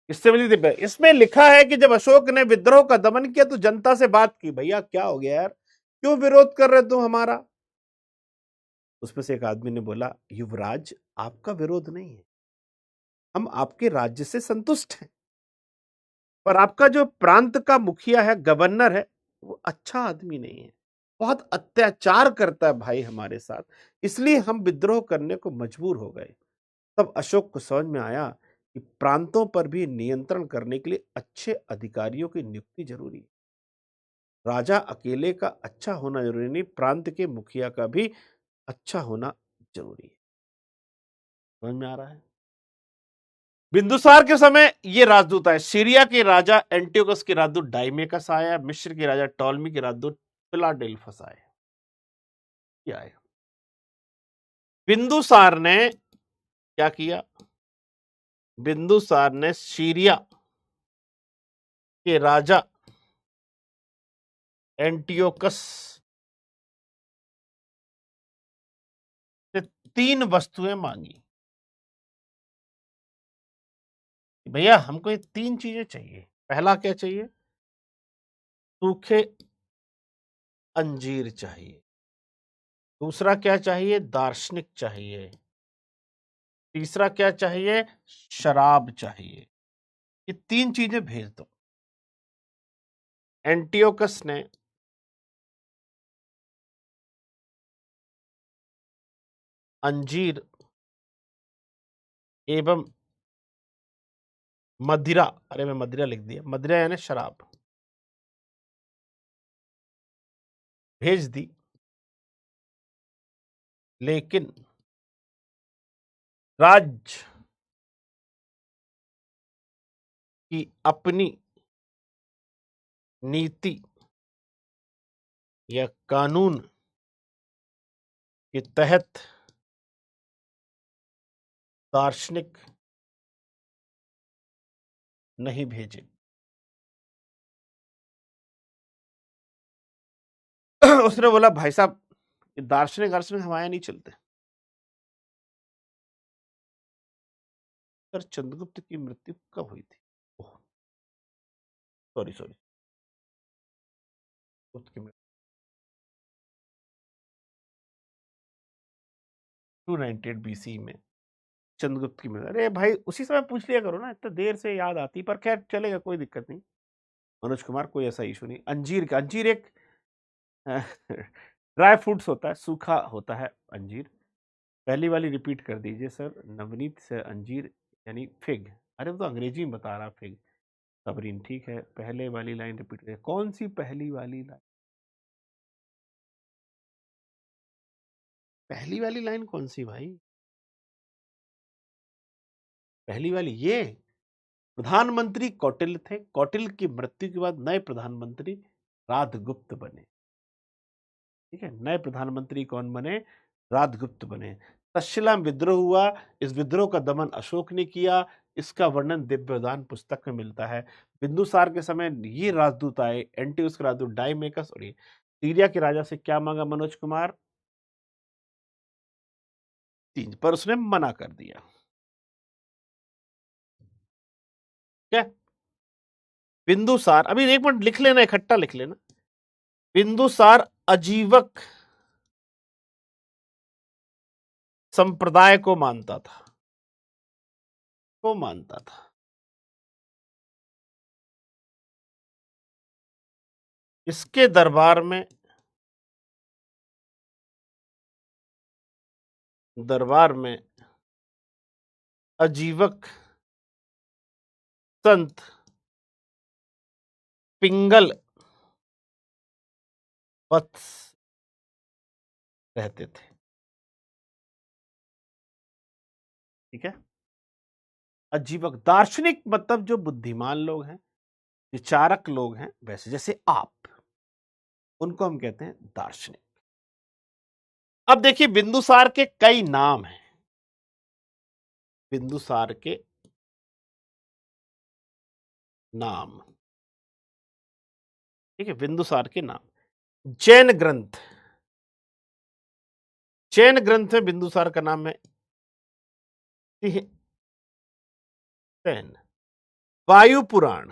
किससे मिली थी? इसमें लिखा है कि जब अशोक ने विद्रोह का दमन किया तो जनता से बात की। भैया क्या हो गया यार, क्यों विरोध कर रहे तुम हमारा? उसमें से एक आदमी ने बोला, युवराज आपका विरोध नहीं है, हम आपके राज्य से संतुष्ट हैं, पर आपका जो प्रांत का मुखिया है, गवर्नर है, वो अच्छा आदमी नहीं है, बहुत अत्याचार करता है भाई हमारे साथ, इसलिए हम विद्रोह करने को मजबूर हो गए। तब अशोक को समझ में आया कि प्रांतों पर भी नियंत्रण करने के लिए अच्छे अधिकारियों की नियुक्ति जरूरी है। राजा अकेले का अच्छा होना जरूरी नहीं, प्रांत के मुखिया का भी अच्छा होना जरूरी है। समझ में आ रहा है? बिंदुसार के समय ये राजदूत आए। सीरिया के राजा एंटियोकस के राजदूत डाइमेकस आया। मिस्र के राजा टॉलमी के राजदूत फिलाडेल्फस आए। क्या आए? बिंदुसार ने क्या किया? बिंदुसार ने सीरिया के राजा एंटियोकस से 3 वस्तुएं मांगी। भैया हमको ये 3 चीजें चाहिए। पहला क्या चाहिए? सूखे अंजीर चाहिए। दूसरा क्या चाहिए? दार्शनिक चाहिए। तीसरा क्या चाहिए? शराब चाहिए। ये 3 चीजें भेज दो। एंटियोकस ने अंजीर एवं मदिरा, अरे मैं मदिरा लिख दिया, मदिरा यानी शराब, भेज दी। लेकिन राज्य की अपनी नीति या कानून के तहत दार्शनिक नहीं भेजे। उसने बोला भाई साहब दार्शनिक दार्शनिक हमारे नहीं चलते। सर चंद्रगुप्त की मृत्यु कब हुई थी? सॉरी सॉरी, गुप्त की मृत्यु 298 बीसी में। चंद्रगुप्त की मृत्यु, अरे भाई उसी समय पूछ लिया करो ना, इतना देर से याद आती, पर खैर चलेगा, कोई दिक्कत नहीं। मनोज कुमार कोई ऐसा इशू नहीं। अंजीर का, अंजीर एक ड्राई फ्रूट्स होता है, सूखा होता है अंजीर। पहली वाली रिपीट कर दीजिए सर। नवनीत से अंजीर यानी फिग। अरे वो तो अंग्रेजी में बता रहा फिग। सबरीन ठीक है, पहले वाली लाइन रिपीट करिए। कौन सी पहली वाली लाइन? पहली वाली लाइन कौन सी भाई? पहली वाली ये, प्रधानमंत्री कौटिल्य थे, कौटिल्य की मृत्यु के बाद नए प्रधानमंत्री राजगुप्त बने। ठीक है, नए प्रधानमंत्री कौन बने? राजगुप्त बने। तक्षशिला में विद्रोह हुआ, इस विद्रोह का दमन अशोक ने किया। इसका वर्णन दिव्यदान पुस्तक में मिलता है। बिंदुसार के समय ये राजदूत आए, एंटियोकस के राजदूत डाइमेकस, और ये सीरिया के राजा से क्या मांगा मनोज कुमार? 3, पर उसने मना कर दिया। क्या? बिंदुसार, अभी एक मिनट लिख लेना, इकट्ठा लिख लेना। बिंदुसार अजीवक संप्रदाय को मानता था, को मानता था। इसके दरबार में अजीवक संत पिंगल वत्स रहते थे। ठीक है, अजीवक दार्शनिक मतलब जो बुद्धिमान लोग हैं, विचारक लोग हैं, वैसे जैसे आप, उनको हम कहते हैं दार्शनिक। अब देखिए बिंदुसार के कई नाम हैं। बिंदुसार के नाम, ठीक है, बिंदुसार के नाम। जैन ग्रंथ, जैन ग्रंथ में बिंदुसार का नाम है जैन। वायु पुराण,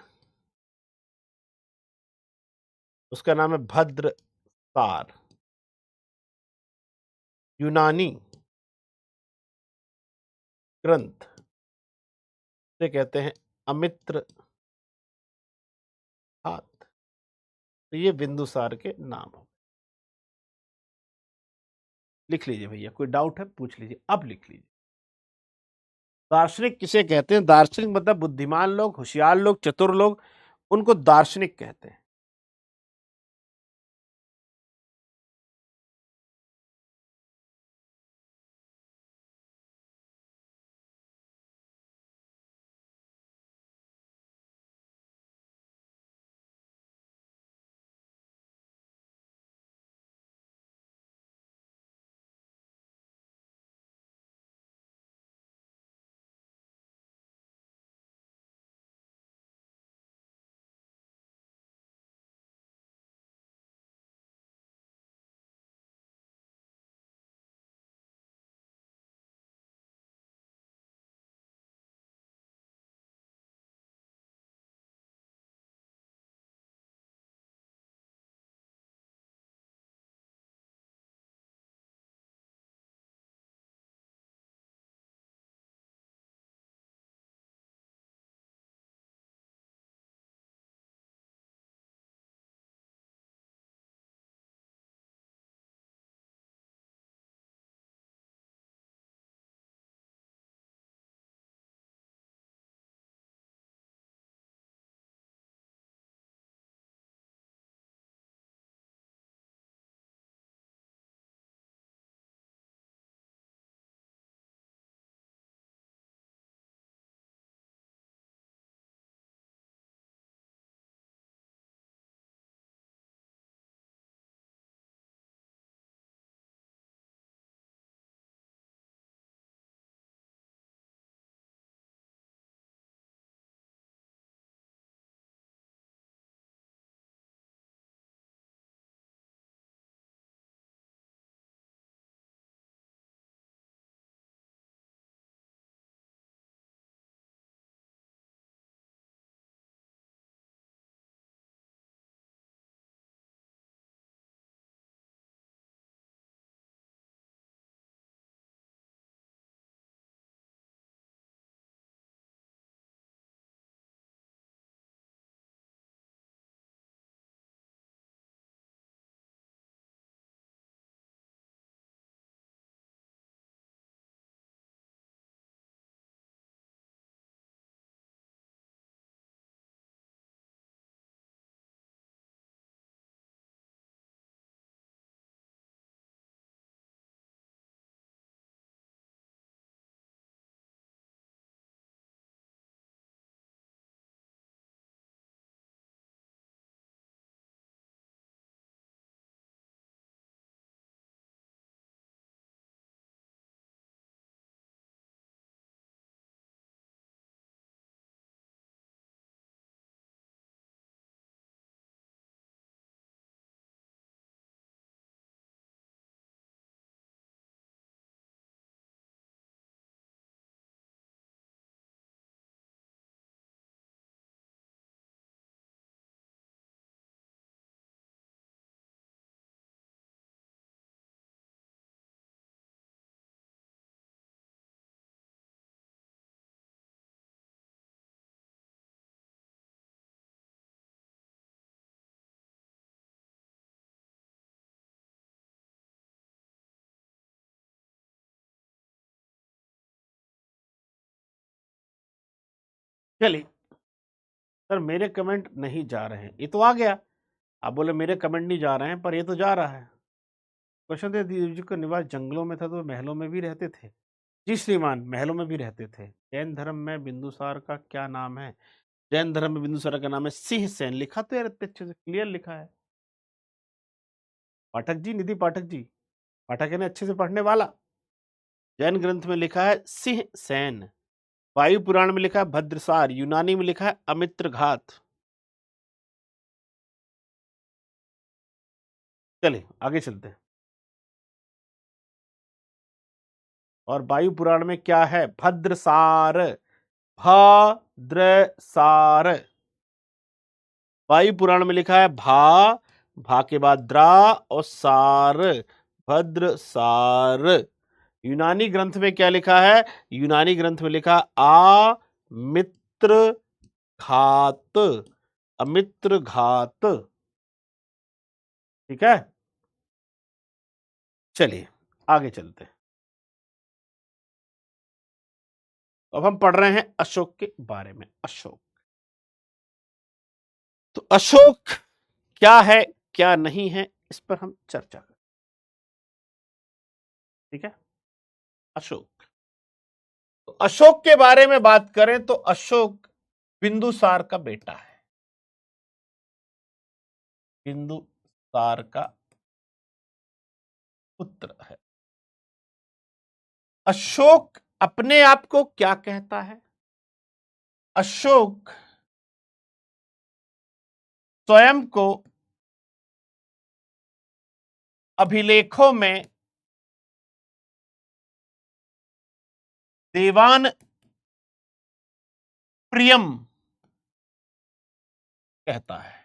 उसका नाम है भद्रसार। यूनानी ग्रंथ से कहते हैं अमित्र हाथ। तो ये बिंदुसार के नाम हो। लिख लीजिए भैया, कोई डाउट है पूछ लीजिए, अब लिख लीजिए। दार्शनिक किसे कहते हैं? दार्शनिक मतलब बुद्धिमान लोग, होशियार लोग, चतुर लोग, उनको दार्शनिक कहते हैं। चलिए सर, मेरे कमेंट नहीं जा रहे हैं, ये तो आ गया। आप बोले मेरे कमेंट नहीं जा रहे हैं, पर ये तो जा रहा है। क्वेश्चन थे, देव जी का निवास जंगलों में था तो महलों में भी रहते थे। जी श्रीमान, महलों में भी रहते थे। जैन धर्म में बिंदुसार का क्या नाम है? जैन धर्म में बिंदुसार का नाम है सिंह सेन। लिखा तो यार इतने अच्छे से, क्लियर लिखा है। पाठक जी, निधि पाठक जी, पाठक ने अच्छे से पढ़ने वाला। जैन ग्रंथ में लिखा है सिंह सेन, वायु पुराण में लिखा है भद्रसार, यूनानी में लिखा है अमित्र घात। चलिए आगे चलते हैं। और वायु पुराण में क्या है? भद्रसार, भद्रसार। वायु पुराण में लिखा है भा के बाद द्रा और सार, भद्रसार। यूनानी ग्रंथ में क्या लिखा है? यूनानी ग्रंथ में लिखा अमित्र घात, अमित्र घात। ठीक है, चलिए आगे चलते हैं। अब हम पढ़ रहे हैं अशोक के बारे में। अशोक, तो अशोक क्या है क्या नहीं है, इस पर हम चर्चा करें। ठीक है, अशोक। तो अशोक के बारे में बात करें तो अशोक बिंदुसार का बेटा है। बिंदुसार का पुत्र है। अशोक अपने आप को क्या कहता है? अशोक स्वयं को अभिलेखों में देवान प्रियम कहता है,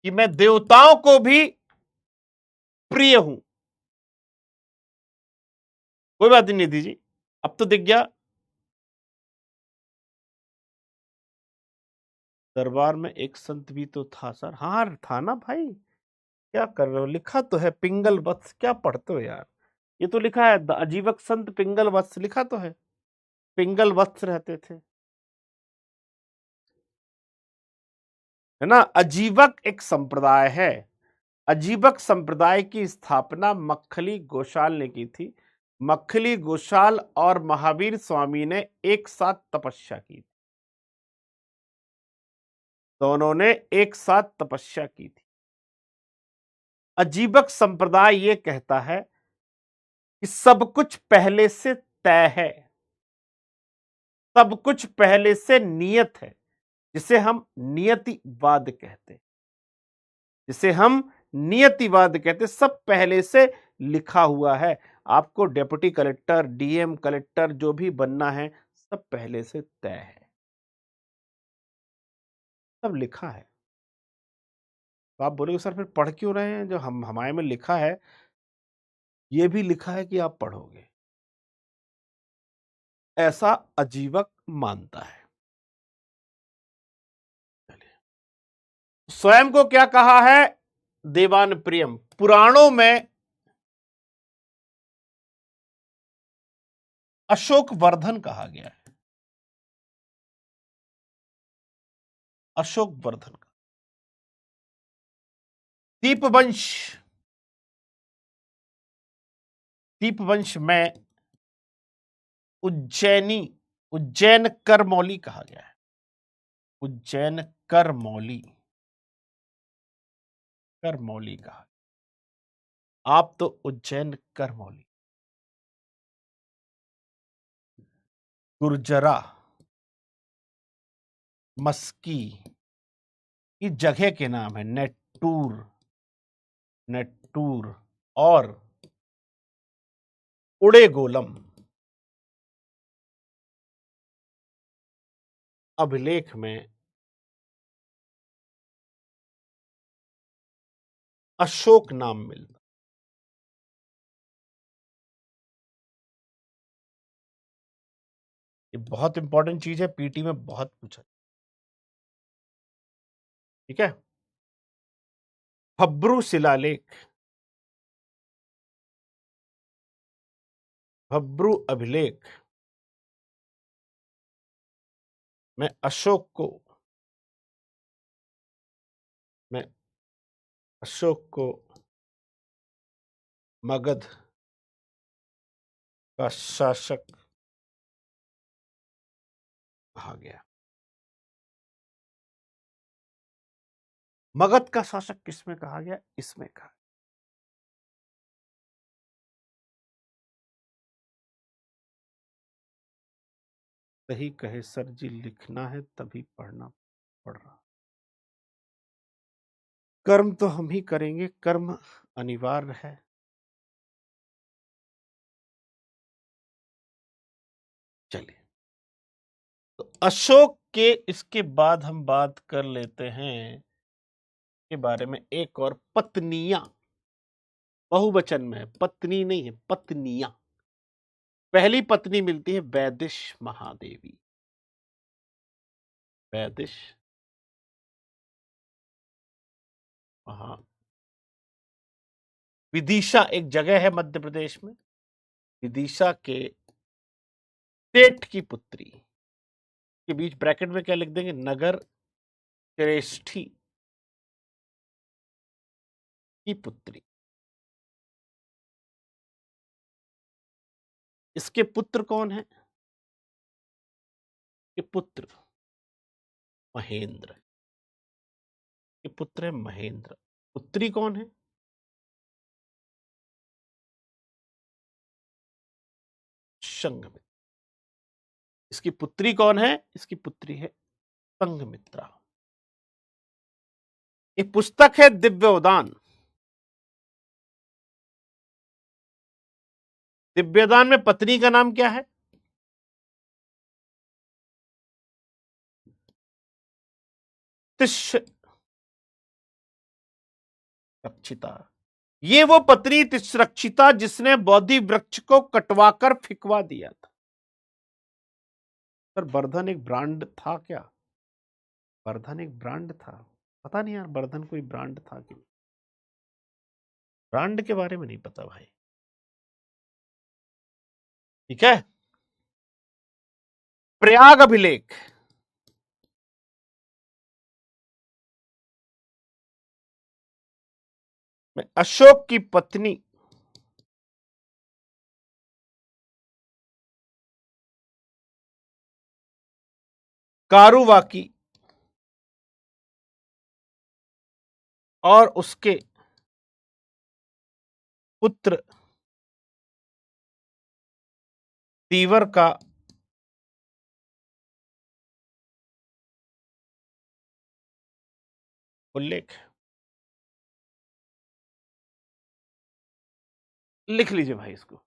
कि मैं देवताओं को भी प्रिय हूं। कोई बात नहीं निधि जी, अब तो दिख गया। दरबार में एक संत भी तो था सर। हाँ था ना भाई, क्या कर रहे हो? लिखा तो है पिंगल वत्स, क्या पढ़ते हो यार? ये तो लिखा है अजीवक संत पिंगल वत्स, लिखा तो है पिंगल वत्स रहते थे, है ना। अजीवक एक संप्रदाय है। अजीवक संप्रदाय की स्थापना मक्खली गोशाल ने की थी। मक्खली गोशाल और महावीर स्वामी ने एक साथ तपस्या की थी। दोनों ने एक साथ तपस्या की थी। अजीवक संप्रदाय ये कहता है कि सब कुछ पहले से तय है, सब कुछ पहले से नियत है, जिसे हम नियतिवाद कहते, जिसे हम नियतिवाद कहते। सब पहले से लिखा हुआ है। आपको डेप्यूटी कलेक्टर, डीएम कलेक्टर जो भी बनना है, सब पहले से तय है, सब लिखा है। तो आप बोलोगे सर फिर पढ़ क्यों रहे हैं? जो हमारे में लिखा है, ये भी लिखा है कि आप पढ़ोगे, ऐसा अजीवक मानता है। स्वयं को क्या कहा है? देवान प्रियम। पुराणों में अशोक वर्धन कहा गया है, अशोक वर्धन का। दीपवंश, दीपवंश में उज्जैनी, उज्जैन करमौली कहा गया है। उज्जैन करमौली, करमौली कहा। आप तो उज्जैन करमौली। गुर्जरा, मस्की, ये जगह के नाम है। नेट्टूर, नेट्टूर और उड़ेगोलम। अभिलेख में अशोक नाम मिलता। ये बहुत इंपॉर्टेंट चीज है, पीटी में बहुत पूछा। ठीक है, भब्रू शिलालेख, भब्रू अभिलेख मैं अशोक को मैं अशोक को मगध का शासक कहा गया। मगध का शासक किसमें कहा गया? इसमें कहा। सही कहे सर जी, लिखना है तभी पढ़ना पड़ रहा। कर्म तो हम ही करेंगे, कर्म अनिवार्य है। चलिए, तो अशोक के इसके बाद हम बात कर लेते हैं के बारे में, एक और पत्नियां। बहुवचन में है, पत्नी नहीं है, पत्नियां। पहली पत्नी मिलती है वैदिश महादेवी। वैदिश महा विदिशा एक जगह है मध्य प्रदेश में। विदिशा के सेठ की पुत्री, के बीच ब्रैकेट में क्या लिख देंगे? नगर श्रेष्ठी की पुत्री। इसके पुत्र कौन है? के पुत्र महेंद्र। के पुत्र है महेंद्र। पुत्री कौन है? संघमित्रा। इसकी पुत्री कौन है? इसकी पुत्री है संघमित्रा। एक पुस्तक है दिव्योदान। दिव्योदान में पत्नी का नाम क्या है? तिष्रक्षिता। ये वो पत्नी तिष्रक्षिता जिसने बोधि वृक्ष को कटवाकर फिकवा दिया था। सर वर्धन एक ब्रांड था क्या? वर्धन एक ब्रांड था? पता नहीं यार, वर्धन कोई ब्रांड था कि? ब्रांड के बारे में नहीं पता भाई। ठीक है। प्रयाग अभिलेख। में अशोक की पत्नी कारुवाकी और उसके पुत्र तीवर का उल्लेख है। लिख लीजिए भाई इसको।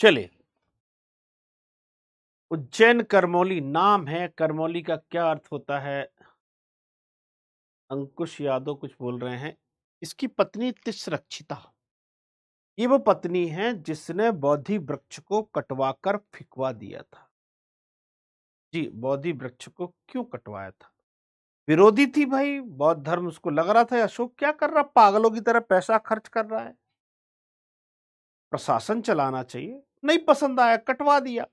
चलिए, उज्जैन करमौली नाम है, करमौली का क्या अर्थ होता है? अंकुश यादव कुछ बोल रहे हैं। इसकी पत्नी तिष्रक्षिता, ये वो पत्नी है जिसने बोधि वृक्ष को कटवाकर फिकवा दिया था। जी, बोधि वृक्ष को क्यों कटवाया था? विरोधी थी भाई बौद्ध धर्म, उसको लग रहा था अशोक क्या कर रहा, पागलों की तरह पैसा खर्च कर रहा है, प्रशासन चलाना चाहिए, नहीं पसंद आया कटवा दिया।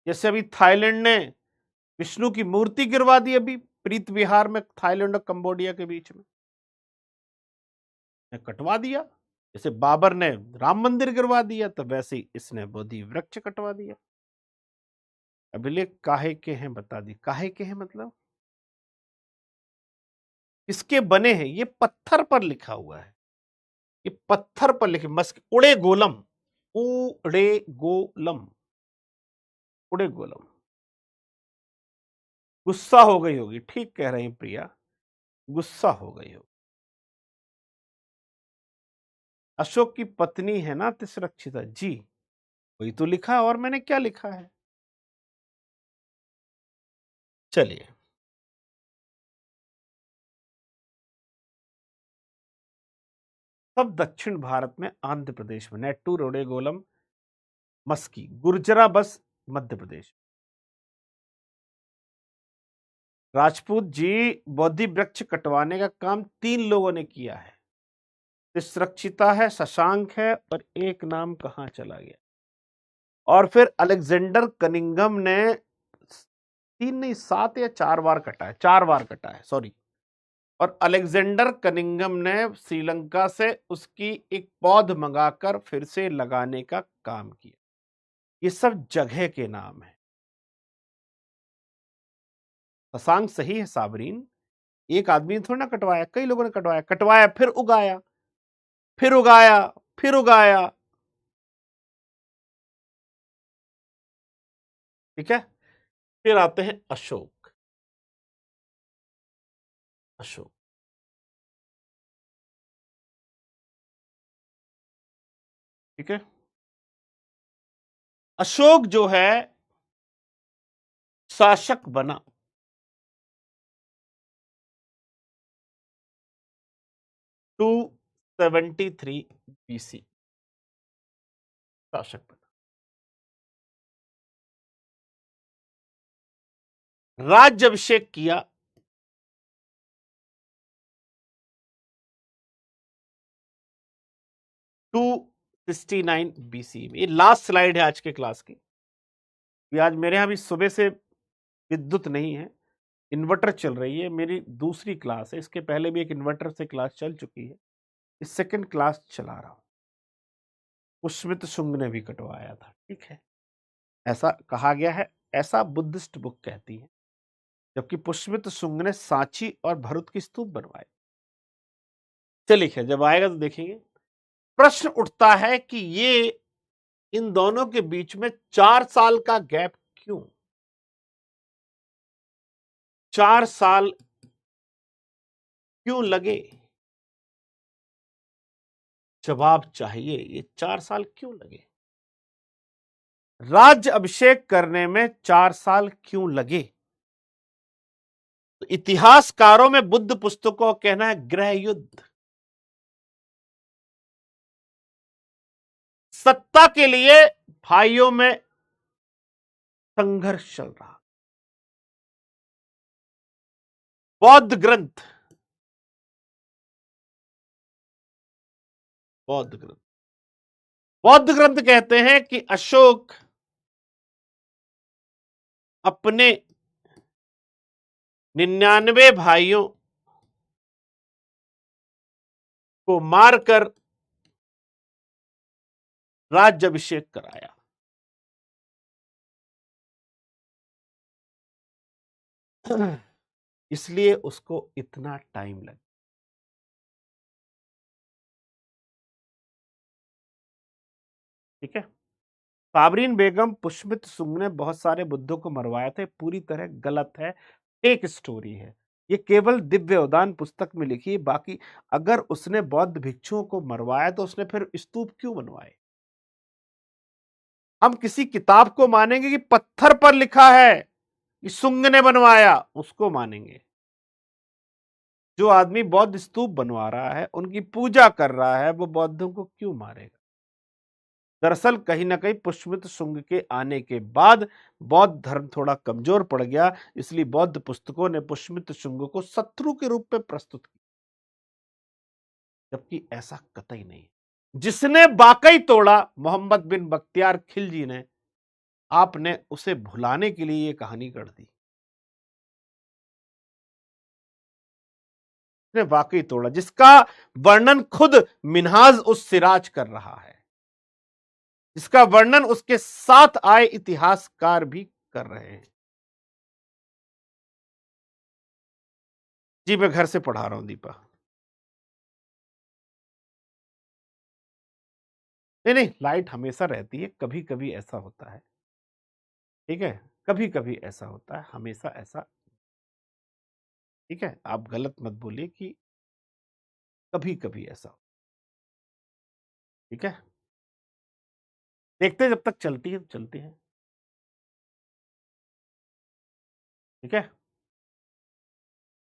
जैसे अभी थाईलैंड ने विष्णु की मूर्ति गिरवा दी, अभी प्रीत विहार में, थाईलैंड और कंबोडिया के बीच में कटवा दिया। जैसे बाबर ने राम मंदिर गिरवा दिया, तो वैसे ही इसने बोधि वृक्ष कटवा दिया। अभिलेख काहे के हैं बता दी, काहे के हैं मतलब किसके बने हैं? ये पत्थर पर लिखा हुआ है, ये पत्थर पर लिखे, मस्क उड़े गोलम, उड़े गोलम, उड़े गोलम। गुस्सा हो गई होगी, ठीक कह रही प्रिया, गुस्सा हो गई होगी। अशोक की पत्नी है ना तिष्रक्षिता जी, वही तो लिखा, और मैंने क्या लिखा है? चलिए, सब दक्षिण भारत में, आंध्र प्रदेश में नेट्टूर, उड़ेगोलम, मस्की, गुर्जरा बस मध्य प्रदेश। राजपूत जी, बोधि वृक्ष कटवाने का काम 3 लोगों ने किया है, तिष्रक्षिता है, शशांक है, और एक नाम कहां चला गया। और फिर अलेक्जेंडर कनिंगम ने 3 नहीं 7 या 4 बार कटा है, 4 बार कटा है, सॉरी। और अलेक्जेंडर कनिंगम ने श्रीलंका से उसकी एक पौध मंगाकर फिर से लगाने का काम किया। ये सब जगह के नाम है। शशांक सही है साबरीन, एक आदमी ने थोड़ा ना कटवाया, कई लोगों ने कटवाया, कटवाया फिर उगाया, फिर उगाया, फिर उगाया। ठीक है, फिर आते हैं अशोक। अशोक, ठीक है, अशोक जो है शासक बना 273 BC, शासक बना, राज्याभिषेक किया 269 BC में। ये लास्ट स्लाइड है आज के क्लास की। आज मेरे यहां भी सुबह से विद्युत नहीं है, इन्वर्टर चल रही है, मेरी दूसरी क्लास है, इसके पहले भी एक इन्वर्टर से क्लास चल चुकी है, इस सेकंड क्लास चला रहा हूं। पुष्मित शुंग ने भी कटवाया था, ठीक है, ऐसा कहा गया है, ऐसा बुद्धिस्ट बुक कहती है, जबकि पुष्मित शुंग ने सांची और भरूच की स्तूप बनवाए। चलिए, जब आएगा तो देखेंगे। प्रश्न उठता है कि ये इन दोनों के बीच में 4 साल का गैप क्यों? 4 साल क्यों लगे? जवाब चाहिए, ये 4 साल क्यों लगे? राज्य अभिषेक करने में 4 साल क्यों लगे? तो इतिहासकारों में बुद्ध पुस्तकों का कहना है गृह युद्ध, सत्ता के लिए भाइयों में संघर्ष चल रहा। बौद्ध ग्रंथ, बौद्ध ग्रंथ, बौद्ध ग्रंथ कहते हैं कि अशोक अपने 99 भाइयों को मारकर राज्याभिषेक कराया। इसलिए उसको इतना टाइम लगा। ठीक है, साबरीन बेगम पुष्मित सुंग ने बहुत सारे बुद्धों को मरवाया था, पूरी तरह गलत है, एक स्टोरी है, ये केवल दिव्य उदान पुस्तक में लिखी है। बाकी अगर उसने बौद्ध भिक्षुओं को मरवाया तो उसने फिर स्तूप क्यों बनवाए? हम किसी किताब को मानेंगे कि पत्थर पर लिखा है कि शुंग ने बनवाया, उसको मानेंगे। जो आदमी बौद्ध स्तूप बनवा रहा है, उनकी पूजा कर रहा है, वो बौद्धों को क्यों मारेगा? दरअसल कहीं ना कहीं पुष्यमित्र शुंग के आने के बाद बौद्ध धर्म थोड़ा कमजोर पड़ गया, इसलिए बौद्ध पुस्तकों ने पुष्यमित्र शुंग को शत्रु के रूप में प्रस्तुत किया, जबकि ऐसा कतई नहीं। जिसने वाकई तोड़ा मोहम्मद बिन बख्तियार खिलजी ने, आपने उसे भुलाने के लिए यह कहानी गढ़ दी। ने वाकई तोड़ा, जिसका वर्णन खुद मिन्हाज उस सिराज कर रहा है, जिसका वर्णन उसके साथ आए इतिहासकार भी कर रहे हैं। जी मैं घर से पढ़ा रहा हूं दीपा। नहीं नहीं, लाइट हमेशा रहती है, कभी कभी ऐसा होता है, ठीक है, कभी कभी ऐसा होता है, हमेशा ऐसा। ठीक है, आप गलत मत बोलिए कि कभी कभी ऐसा। ठीक है, देखते हैं, जब तक चलती है चलती है। ठीक है,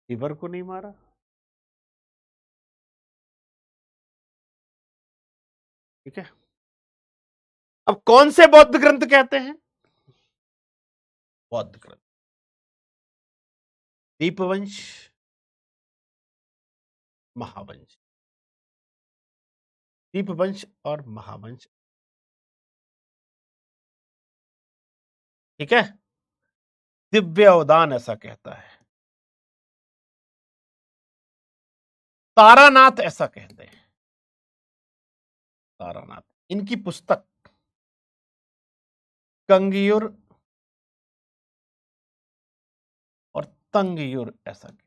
फीवर को नहीं मारा। ठीक है, अब कौन से बौद्ध ग्रंथ कहते हैं? बौद्ध ग्रंथ, दीपवंश, महावंश। दीपवंश और महावंश। ठीक है, दिव्य अवदान ऐसा कहता है, तारानाथ ऐसा कहते हैं। तारानाथ, इनकी पुस्तक कंगियुर और तंगियुर ऐसा कहते।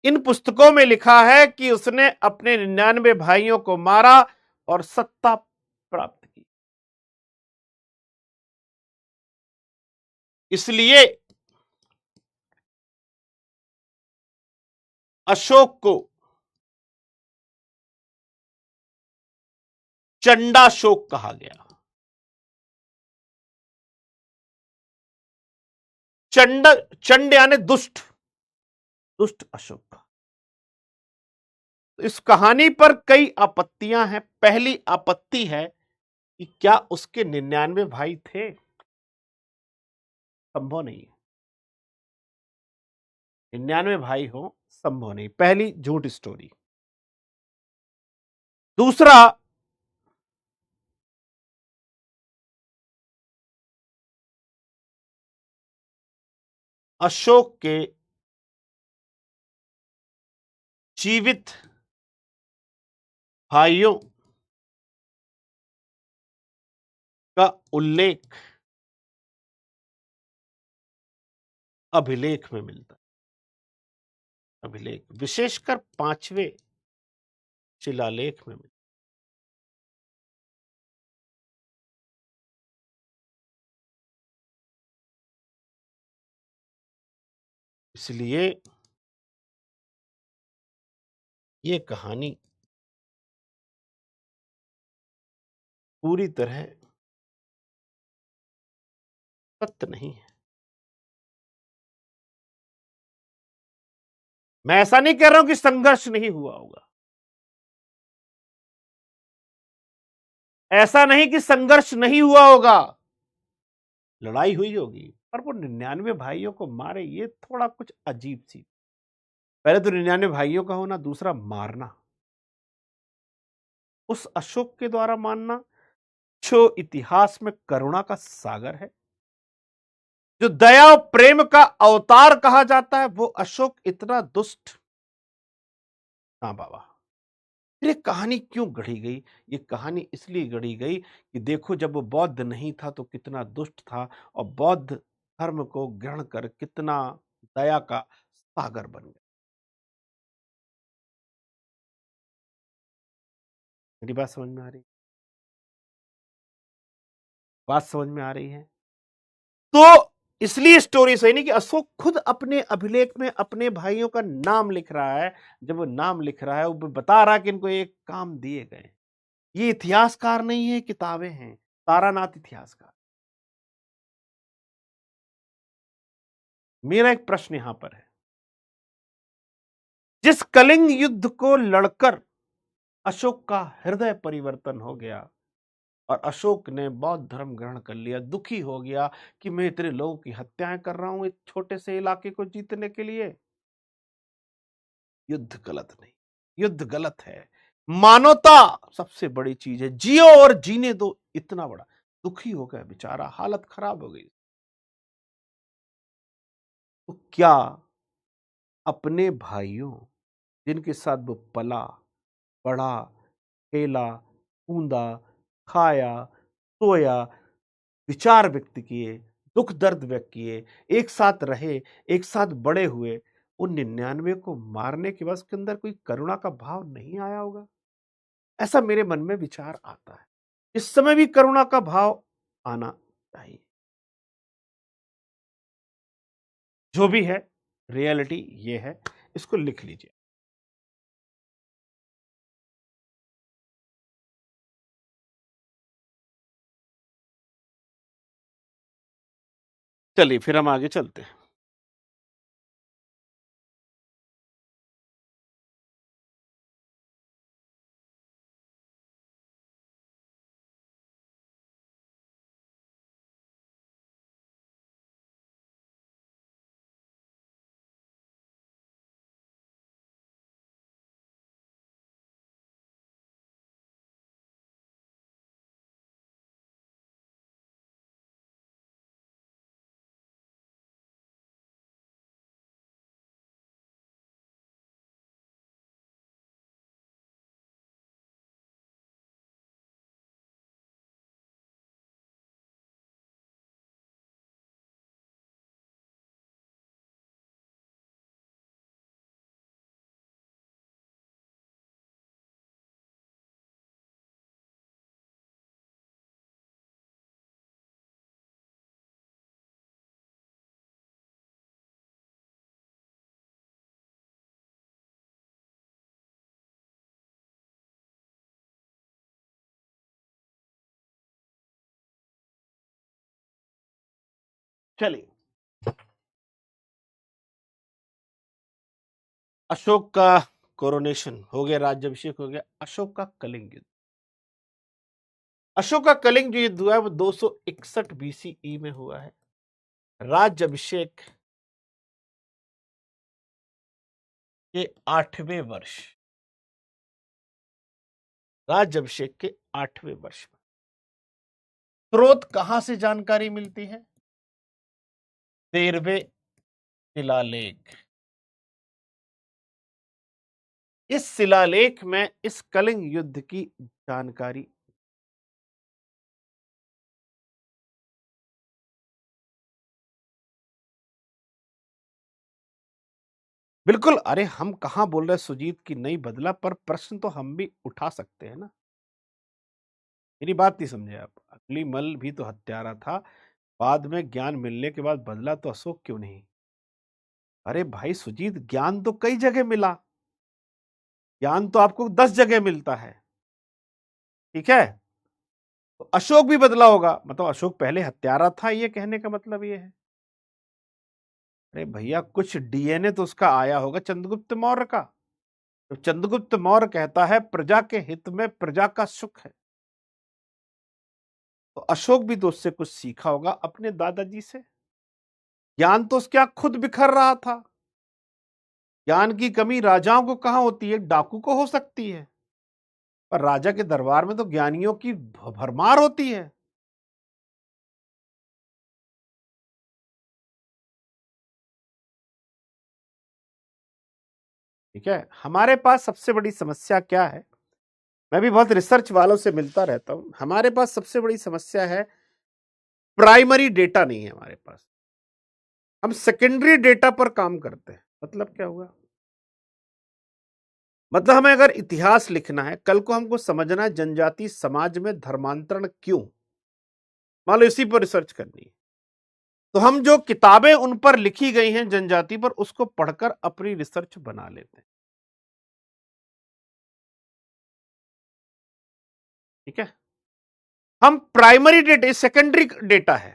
इन पुस्तकों में लिखा है कि उसने अपने 99 भाइयों को मारा और सत्ता प्राप्त की। इसलिए अशोक को चंडाशोक कहा गया। चंड, चंड यानी दुष्ट, दुष्ट अशोक का। तो इस कहानी पर कई आपत्तियां हैं। पहली आपत्ति है कि क्या उसके 99 भाई थे? संभव नहीं है, 99 भाई हो, संभव नहीं। पहली झूठ स्टोरी। दूसरा, अशोक के जीवित भाइयों का उल्लेख अभिलेख में मिलता है। अभिलेख, विशेषकर 5वें शिलालेख में मिलता है। इसलिए ये कहानी पूरी तरह सत्य नहीं है। मैं ऐसा नहीं कह रहा हूं कि संघर्ष नहीं हुआ होगा, ऐसा नहीं कि संघर्ष नहीं हुआ होगा, लड़ाई हुई होगी, पर वो 99 भाइयों को मारे, ये थोड़ा कुछ अजीब सी। पहले तो 99 भाइयों का होना, दूसरा मारना, उस अशोक के द्वारा मानना जो इतिहास में करुणा का सागर है, जो दया और प्रेम का अवतार कहा जाता है, वो अशोक इतना दुष्ट। हाँ बाबा, ये कहानी क्यों गढ़ी गई? ये कहानी इसलिए गढ़ी गई कि देखो, जब वो बौद्ध नहीं था तो कितना दुष्ट था, और बौद्ध धर्म को ग्रहण कर कितना दया का सागर बन गया। मेरी बात समझ में आ रही? बात समझ में आ रही है? तो इसलिए स्टोरी सही नहीं कि अशोक खुद अपने अभिलेख में अपने भाइयों का नाम लिख रहा है। जब वो नाम लिख रहा है, वो बता रहा है कि इनको एक काम दिए गए। ये इतिहासकार नहीं है, किताबें हैं। तारानाथ इतिहासकार। मेरा एक प्रश्न यहां पर है, जिस कलिंग युद्ध को लड़कर अशोक का हृदय परिवर्तन हो गया और अशोक ने बौद्ध धर्म ग्रहण कर लिया, दुखी हो गया कि मैं इतने लोगों की हत्याएं कर रहा हूं एक छोटे से इलाके को जीतने के लिए। युद्ध गलत नहीं, युद्ध गलत है। मानवता सबसे बड़ी चीज है, जियो और जीने दो, इतना बड़ा। दुखी हो गया बेचारा, हालत खराब हो गई। तो क्या अपने भाइयों, जिनके साथ वो पला पढ़ा, खेला, कूदा, खाया, सोया, विचार व्यक्त किए, दुख दर्द व्यक्त किए, एक साथ रहे, एक साथ बड़े हुए, उन 99 को मारने के बाद उसके अंदर कोई करुणा का भाव नहीं आया होगा? ऐसा मेरे मन में विचार आता है। इस समय भी करुणा का भाव आना चाहिए। जो भी है, रियलिटी ये है, इसको लिख लीजिए। चलिए फिर हम आगे चलते हैं। चलिए, अशोक का कोरोनेशन हो गया, राज्याभिषेक हो गया। अशोक का कलिंग युद्ध, अशोक का कलिंग जो युद्ध हुआ है वो 261 बीसीई में हुआ है। राज्याभिषेक के 8वें वर्ष, राज्याभिषेक के 8वें वर्ष में। स्रोत कहां से जानकारी मिलती है? 13वें शिलालेख। इस शिलालेख में इस कलिंग युद्ध की जानकारी। बिल्कुल, अरे हम कहां बोल रहे हैं सुजीत की नहीं बदला, पर प्रश्न तो हम भी उठा सकते हैं ना। मेरी बात नहीं समझे आप। अग्निमल भी तो हत्यारा था, बाद में ज्ञान मिलने के बाद बदला तो अशोक क्यों नहीं? अरे भाई सुजीत, ज्ञान तो कई जगह मिला, ज्ञान तो आपको 10 जगह मिलता है, ठीक है? तो अशोक भी बदला होगा, मतलब अशोक पहले हत्यारा था, ये कहने का मतलब ये है। अरे भैया, कुछ डीएनए तो उसका आया होगा चंद्रगुप्त मौर्य का। तो चंद्रगुप्त मौर्य कहता है प्रजा के हित में प्रजा का सुख है, तो अशोक भी तो उससे कुछ सीखा होगा अपने दादाजी से। ज्ञान तो उसके यहां खुद बिखर रहा था। ज्ञान की कमी राजाओं को कहां होती है? डाकू को हो सकती है, पर राजा के दरबार में तो ज्ञानियों की भरमार होती है। ठीक है, हमारे पास सबसे बड़ी समस्या क्या है? मैं भी बहुत रिसर्च वालों से मिलता रहता हूं। हमारे पास सबसे बड़ी समस्या है, प्राइमरी डेटा नहीं है हमारे पास। हम सेकेंडरी डेटा पर काम करते हैं। मतलब क्या हुआ? मतलब हमें अगर इतिहास लिखना है, कल को हमको समझना है जनजाति समाज में धर्मांतरण क्यों, मान लो इसी पर रिसर्च करनी है, तो हम जो किताबें उन पर लिखी गई हैं जनजाति पर, उसको पढ़कर अपनी रिसर्च बना लेते हैं। ठीक है। हम प्राइमरी डेटा, सेकेंडरी डेटा है।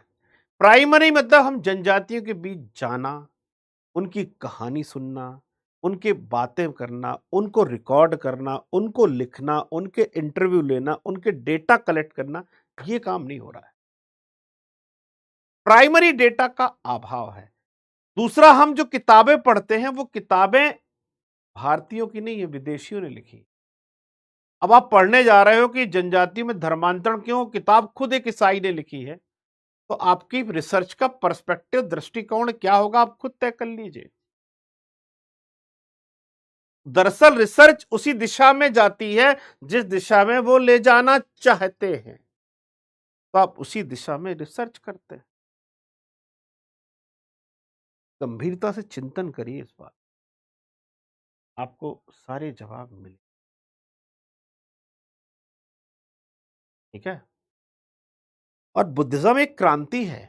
प्राइमरी मतलब हम जनजातियों के बीच जाना, उनकी कहानी सुनना, उनके बातें करना, उनको रिकॉर्ड करना, उनको लिखना, उनके इंटरव्यू लेना, उनके डेटा कलेक्ट करना, ये काम नहीं हो रहा है। प्राइमरी डेटा का अभाव है। दूसरा, हम जो किताबें पढ़ते हैं वो किताबें भारतीयों की नहीं, ये विदेशियों ने लिखी। अब आप पढ़ने जा रहे हो कि जनजाति में धर्मांतरण क्यों, किताब खुद एक ईसाई ने लिखी है, तो आपकी रिसर्च का पर्सपेक्टिव, दृष्टिकोण क्या होगा, आप खुद तय कर लीजिए। दरअसल रिसर्च उसी दिशा में जाती है जिस दिशा में वो ले जाना चाहते हैं, तो आप उसी दिशा में रिसर्च करते हैं। गंभीरता से चिंतन करिए इस बात, आपको सारे जवाब मिले। ठीक है। और बुद्धिज्म एक क्रांति है।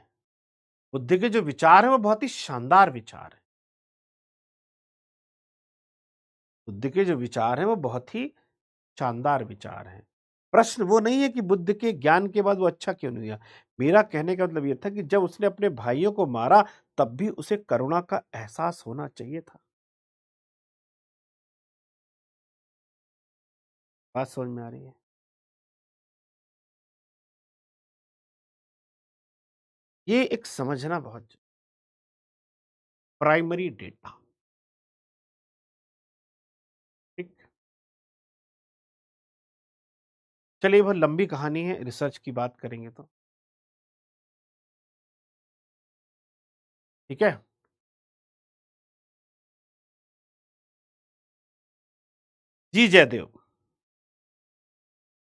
बुद्ध के जो विचार हैं वो बहुत ही शानदार विचार है। बुद्ध के जो विचार हैं वो बहुत ही शानदार विचार हैं। प्रश्न वो नहीं है कि बुद्ध के ज्ञान के बाद वो अच्छा क्यों नहीं हुआ। मेरा कहने का मतलब ये था कि जब उसने अपने भाइयों को मारा तब भी उसे करुणा का एहसास होना चाहिए था। बात समझ में आ रही है? ये एक समझना बहुत प्राइमरी डेटा। ठीक। चलिए, बहुत लंबी कहानी है, रिसर्च की बात करेंगे तो। ठीक है। जी जयदेव।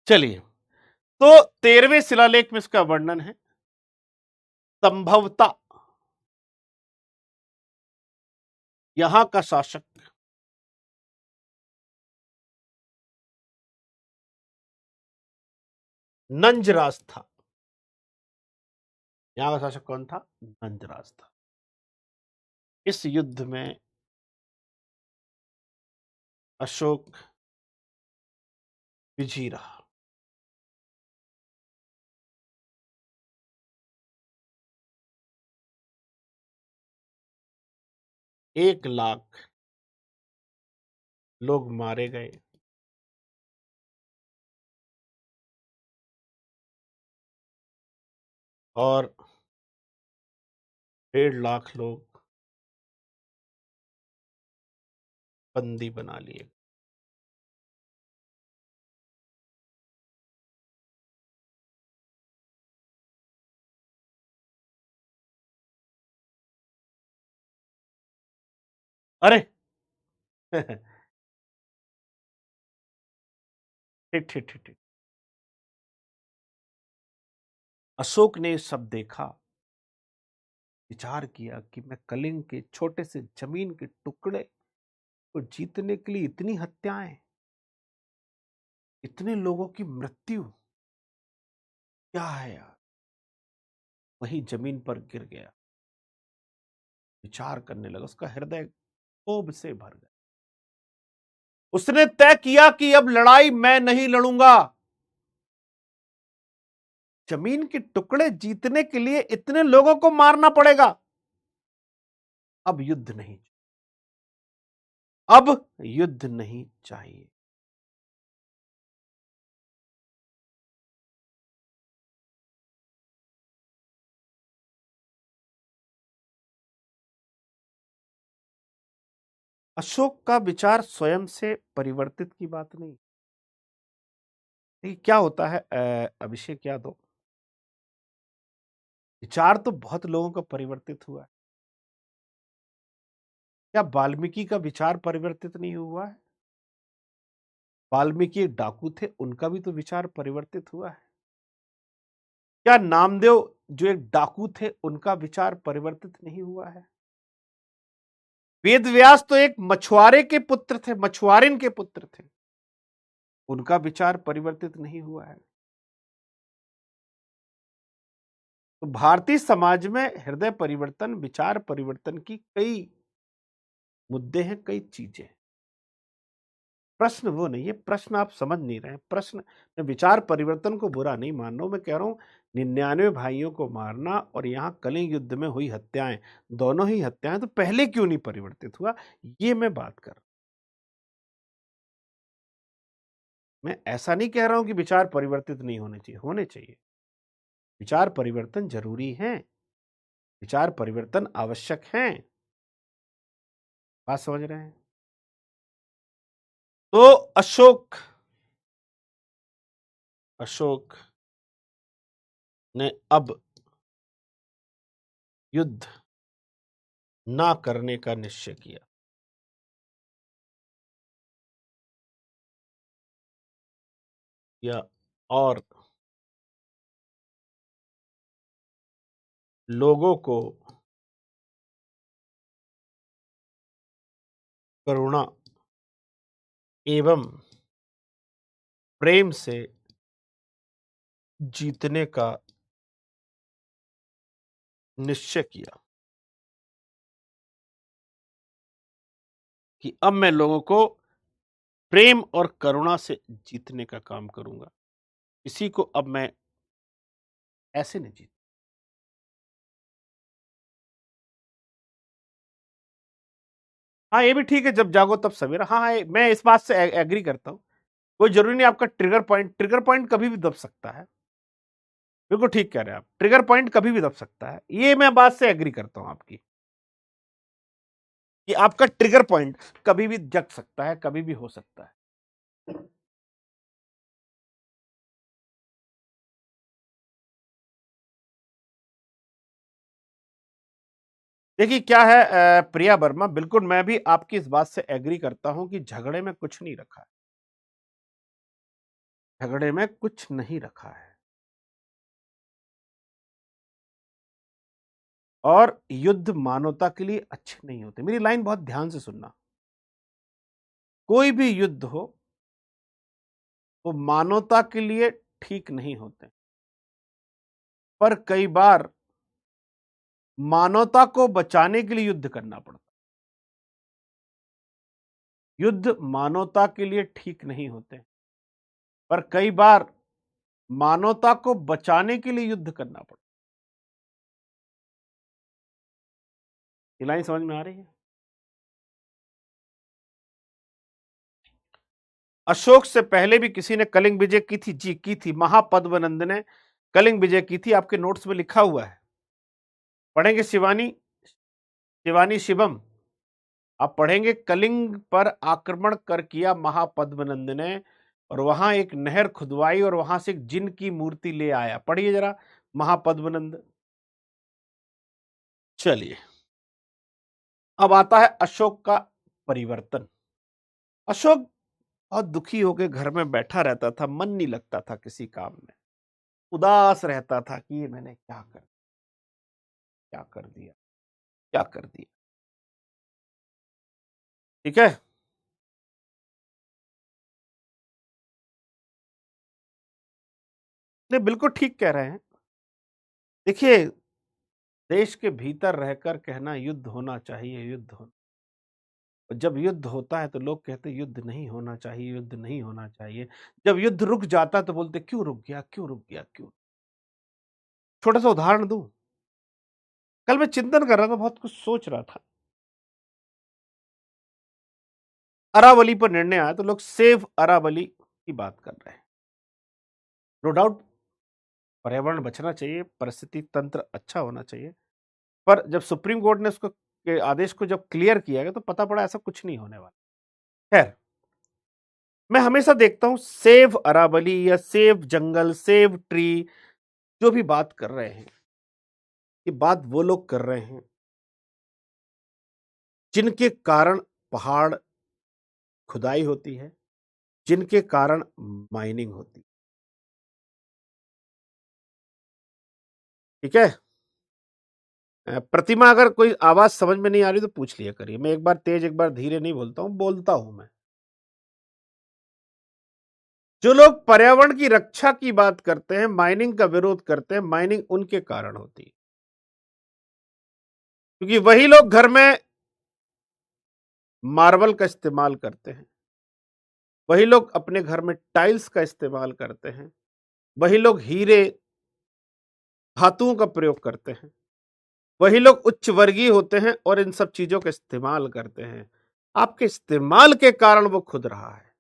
चलिए, तो 13वें शिलालेख में इसका वर्णन है। संभवतः यहां का शासक नंजराज था। यहां का शासक कौन था? नंजराज था। इस युद्ध में अशोक विजयी रहा। एक लाख लोग मारे गए, और 1.5 लाख लोग बंदी बना लिए। अरे ठीक ठीक ठीक ठीक। अशोक ने सब देखा, विचार किया कि मैं कलिंग के छोटे से जमीन के टुकड़े को जीतने के लिए इतनी हत्याएं, इतने लोगों की मृत्यु, क्या है यार। वही जमीन पर गिर गया, विचार करने लगा, उसका हृदय क्षोभ से भर गया। उसने तय किया कि अब लड़ाई मैं नहीं लड़ूंगा। जमीन के टुकड़े जीतने के लिए इतने लोगों को मारना पड़ेगा, अब युद्ध नहीं, अब युद्ध नहीं चाहिए। अशोक का विचार स्वयं से परिवर्तित की बात नहीं। देखिए क्या होता है अभिषेक यादव, विचार तो बहुत लोगों का परिवर्तित हुआ है। क्या वाल्मीकि का विचार परिवर्तित नहीं हुआ है? वाल्मीकि एक डाकू थे, उनका भी तो विचार परिवर्तित हुआ है। क्या नामदेव जो एक डाकू थे, उनका विचार परिवर्तित नहीं हुआ है? वेद व्यास तो एक मछुआरे के पुत्र थे, मछुआरिन के पुत्र थे, उनका विचार परिवर्तित नहीं हुआ है। तो भारतीय समाज में हृदय परिवर्तन, विचार परिवर्तन की कई मुद्दे हैं, कई चीजें हैं। प्रश्न वो नहीं है, प्रश्न आप समझ नहीं रहे हैं। प्रश्न, मैं विचार परिवर्तन को बुरा नहीं मान रहा हूं, मैं कह रहा हूं 99 भाइयों को मारना और यहां कलिंग युद्ध में हुई हत्याएं, दोनों ही हत्याएं, तो पहले क्यों नहीं परिवर्तित हुआ, ये मैं बात कर रहा हूं। मैं ऐसा नहीं कह रहा हूं कि विचार परिवर्तित नहीं होने चाहिए, होने चाहिए। विचार परिवर्तन जरूरी है, विचार परिवर्तन आवश्यक है। बात समझ रहे हैं? तो अशोक अशोक ने अब युद्ध ना करने का निश्चय किया। और लोगों को करुणा एवं प्रेम से जीतने का निश्चय किया कि अब मैं लोगों को प्रेम और करुणा से जीतने का काम करूंगा। किसी को अब मैं ऐसे नहीं जीत। हाँ, ये भी ठीक है, जब जागो तब सवेरा। हाँ, मैं इस बात से एग्री करता हूं। कोई जरूरी नहीं आपका ट्रिगर पॉइंट कभी भी दब सकता है। बिल्कुल ठीक कह रहे हैं आप, ट्रिगर पॉइंट कभी भी दब सकता है, ये मैं बात से एग्री करता हूं आपकी, कि आपका ट्रिगर पॉइंट कभी भी जग सकता है, कभी भी हो सकता है। देखिए क्या है, प्रिया वर्मा, बिल्कुल मैं भी आपकी इस बात से एग्री करता हूं कि झगड़े में कुछ नहीं रखा है, झगड़े में कुछ नहीं रखा है। और युद्ध मानवता के लिए अच्छे नहीं होते। मेरी लाइन बहुत ध्यान से सुनना। कोई भी युद्ध हो वो मानवता के लिए ठीक नहीं होते, पर कई बार मानवता को बचाने के लिए युद्ध करना पड़ता। युद्ध मानवता के लिए ठीक नहीं होते, पर कई बार मानवता को बचाने के लिए युद्ध करना पड़ता। ये लाइन समझ में आ रही है? अशोक से पहले भी किसी ने कलिंग विजय की थी, जी की थी, महापद्मनंद ने कलिंग विजय की थी, आपके नोट्स में लिखा हुआ है, पढ़ेंगे। शिवानी शिवानी शिवम, आप पढ़ेंगे, कलिंग पर आक्रमण कर किया महापद्मनंद ने, और वहां एक नहर खुदवाई और वहां से एक जिन की मूर्ति ले आया। पढ़िए जरा महापद्मनंद। चलिए, अब आता है अशोक का परिवर्तन। अशोक बहुत दुखी होकर घर में बैठा रहता था, मन नहीं लगता था किसी काम में, उदास रहता था कि ये मैंने क्या कर दिया, क्या कर दिया। ठीक है, नहीं बिल्कुल ठीक कह रहे हैं। देखिए, देश के भीतर रहकर कहना युद्ध होना चाहिए, युद्ध होना, जब युद्ध होता है तो लोग कहते युद्ध नहीं होना चाहिए, युद्ध नहीं होना चाहिए। जब युद्ध रुक जाता है तो बोलते क्यों रुक गया, क्यों रुक गया, क्यों। छोटा सा उदाहरण दूं, कल मैं चिंतन कर रहा था, बहुत कुछ सोच रहा था। अरावली पर निर्णय आया तो लोग सेव अरावली की बात कर रहे हैं। नो डाउट पर्यावरण बचना चाहिए, परिस्थिति तंत्र अच्छा होना चाहिए, पर जब सुप्रीम कोर्ट ने उसको के आदेश को जब क्लियर किया गया तो पता पड़ा ऐसा कुछ नहीं होने वाला। खैर, मैं हमेशा देखता हूं सेव अरावली या सेव जंगल, सेव ट्री, जो भी बात कर रहे हैं, ये बात वो लोग कर रहे हैं जिनके कारण पहाड़ खुदाई होती है, जिनके कारण माइनिंग होती है। ठीक है, प्रतिमा, अगर कोई आवाज समझ में नहीं आ रही तो पूछ लिया करिए, मैं एक बार तेज एक बार धीरे नहीं बोलता हूं, बोलता हूं मैं। जो लोग पर्यावरण की रक्षा की बात करते हैं, माइनिंग का विरोध करते हैं, माइनिंग उनके कारण होती है, क्योंकि वही लोग घर में मार्बल का इस्तेमाल करते हैं, वही लोग अपने घर में टाइल्स का इस्तेमाल करते हैं, वही लोग हीरे, धातुओं का प्रयोग करते हैं, वही लोग उच्च वर्गीय होते हैं और इन सब चीजों का इस्तेमाल करते हैं। आपके इस्तेमाल के कारण वो खुद रहा है।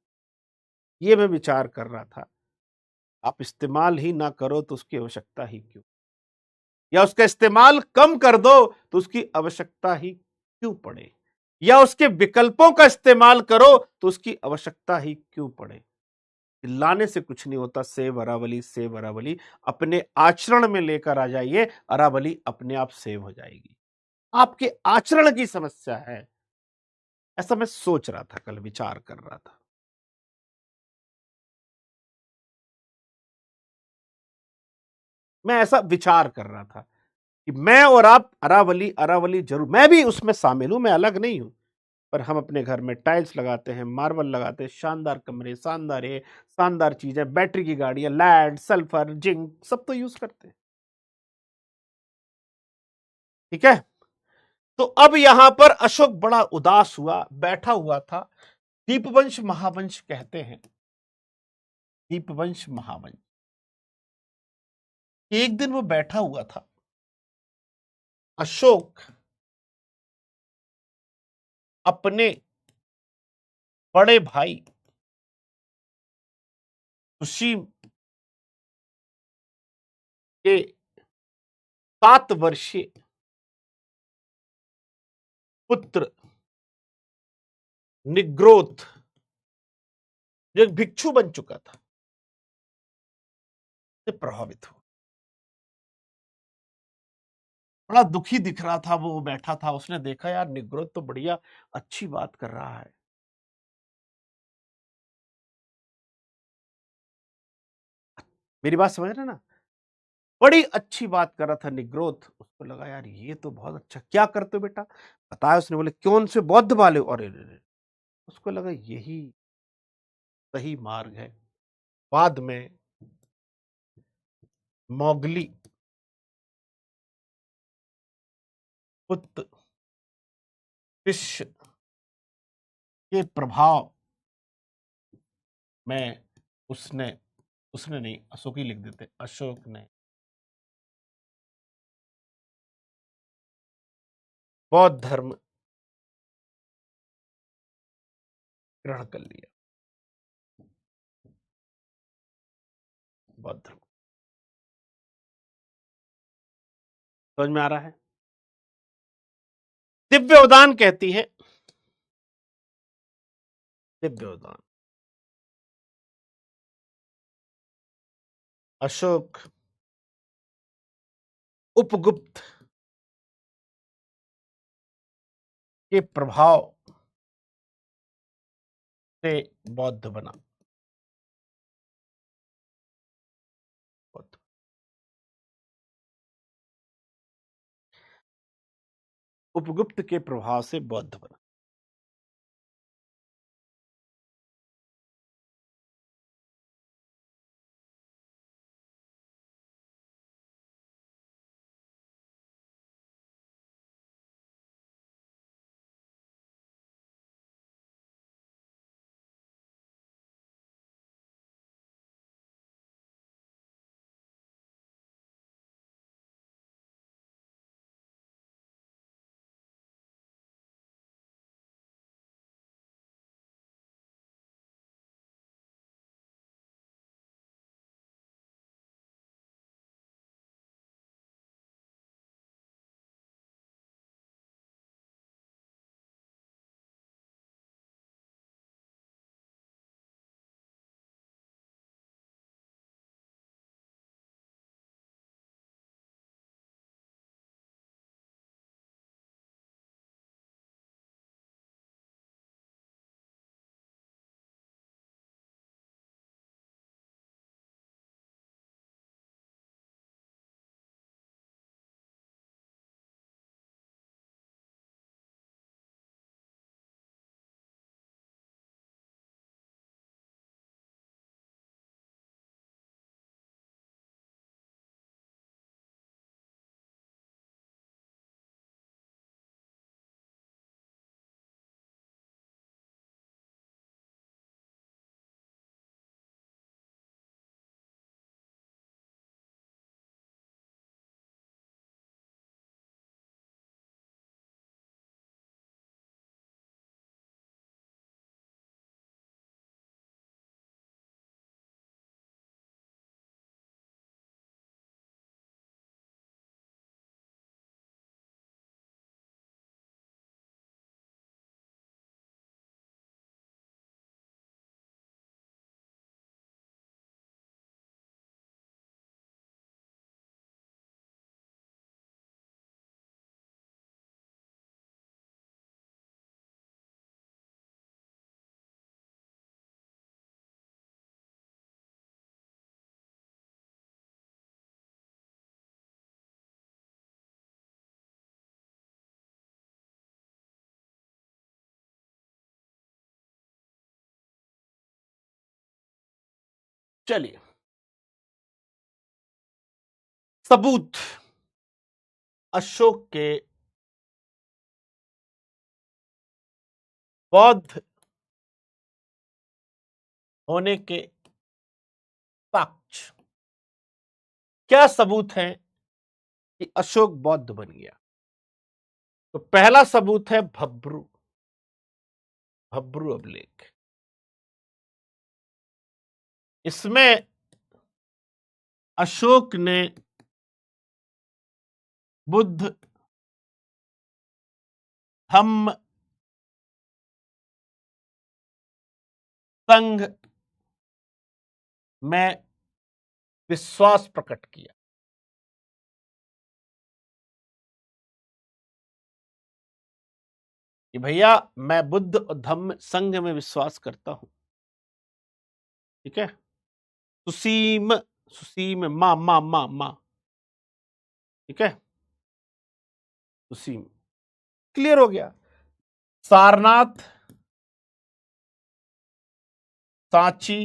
ये मैं विचार कर रहा था। आप इस्तेमाल ही ना करो तो उसकी आवश्यकता ही क्यों? या उसका इस्तेमाल कम कर दो तो उसकी आवश्यकता ही क्यों पड़े? या उसके विकल्पों का इस्तेमाल करो तो उसकी आवश्यकता ही क्यों पड़े? लाने से कुछ नहीं होता। सेव अरावली, सेव अरावली अपने आचरण में लेकर आ जाइए, अरावली अपने आप सेव हो जाएगी। आपके आचरण की समस्या है। ऐसा मैं सोच रहा था, कल विचार कर रहा था। मैं ऐसा विचार कर रहा था कि मैं और आप अरावली अरावली जरूर, मैं भी उसमें शामिल हूं, मैं अलग नहीं हूं। पर हम अपने घर में टाइल्स लगाते हैं, मार्बल लगाते हैं, शानदार कमरे, शानदार है, शानदार चीजें, बैटरी की गाड़ियां, लैड, सल्फर, जिंक सब तो यूज करते हैं। ठीक है। तो अब यहां पर अशोक बड़ा उदास हुआ, बैठा हुआ था। दीपवंश महावंश कहते हैं, दीपवंश महावंश। एक दिन वो बैठा हुआ था, अशोक अपने बड़े भाई सुशीम के 7 वर्षीय पुत्र निग्रोध, जो एक भिक्षु बन चुका था, से प्रभावित हुआ। बड़ा दुखी दिख रहा था वो, बैठा था। उसने देखा यार निग्रोध तो बढ़िया अच्छी बात कर रहा है। मेरी बात समझ रहे ना? बड़ी अच्छी बात कर रहा था निग्रोध। उसको लगा यार ये तो बहुत अच्छा, क्या करते हो बेटा? बताया उसने। बोले कौन से बौद्ध वाले? अरे रे रे। उसको लगा यही सही मार्ग है। बाद में मोगली पुत्र शिष्य के प्रभाव में उसने उसने नहीं, अशोक ही लिख देते, अशोक ने बौद्ध धर्म ग्रहण कर लिया। बौद्ध धर्म समझ में आ रहा है? दिव्य उदान कहती है, दिव्य उदान, अशोक उपगुप्त के प्रभाव से बौद्ध बना। बौद्ध उपगुप्त के प्रभाव से बौद्ध बना। चलिए, सबूत अशोक के बौद्ध होने के साक्ष्य। क्या सबूत है कि अशोक बौद्ध बन गया? तो पहला सबूत है भब्रू, भब्रू अभिलेख। इसमें अशोक ने बुद्ध धम्म संघ में विश्वास प्रकट किया। कि भैया मैं बुद्ध और धम्म संघ में विश्वास करता हूं। ठीक है, सुसीम, सुसीम मां मां मां मां, ठीक है, सुसीम क्लियर हो गया। सारनाथ, सांची,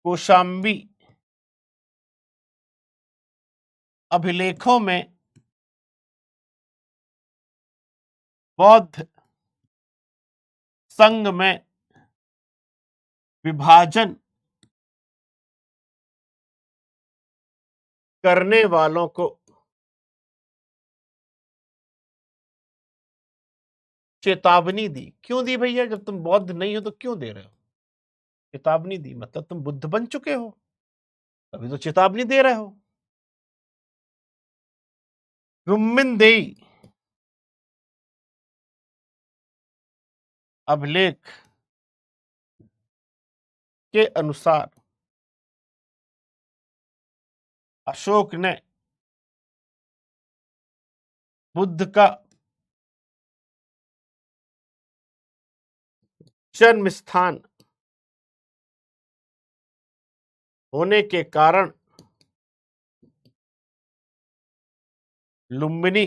कौशाम्बी अभिलेखों में बौद्ध संघ में विभाजन करने वालों को चेतावनी दी। क्यों दी भैया? जब तुम बौद्ध नहीं हो तो क्यों दे रहे हो? चेतावनी दी मतलब तुम बुद्ध बन चुके हो, अभी तो चेतावनी दे रहे हो। रुम्मिनदेई अभिलेख के अनुसार अशोक ने बुद्ध का जन्म स्थान होने के कारण लुम्बिनी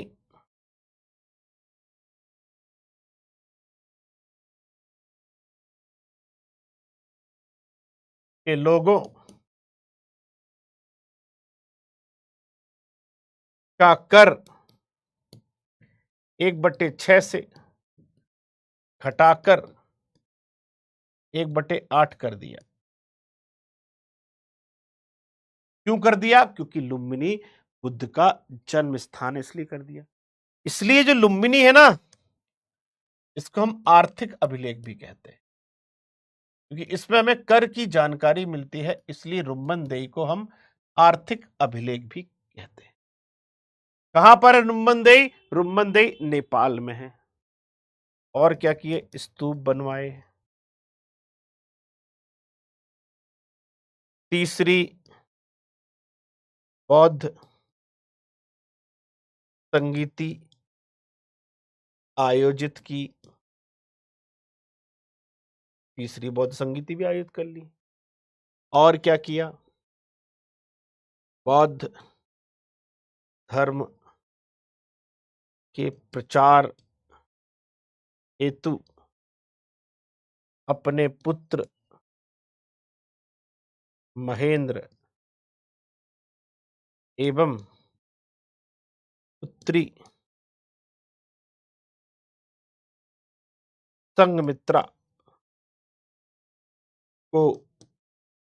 के लोगों का कर 1/6 से घटाकर 1/8 कर दिया। क्यों कर दिया? क्योंकि लुम्बिनी बुद्ध का जन्म स्थान, इसलिए कर दिया। इसलिए जो लुम्बिनी है ना, इसको हम आर्थिक अभिलेख भी कहते हैं, क्योंकि इसमें हमें कर की जानकारी मिलती है, इसलिए रुम्मनदेई को हम आर्थिक अभिलेख भी कहते हैं। कहां पर है रुम्मनदेई? रुम्मनदेई नेपाल में है। और क्या किए? स्तूप बनवाए। तीसरी, बौद्ध संगीति आयोजित की। तीसरी बौद्ध संगीति भी आयोजित कर ली। और क्या किया? बौद्ध धर्म के प्रचार हेतु अपने पुत्र महेंद्र एवं पुत्री संघमित्रा को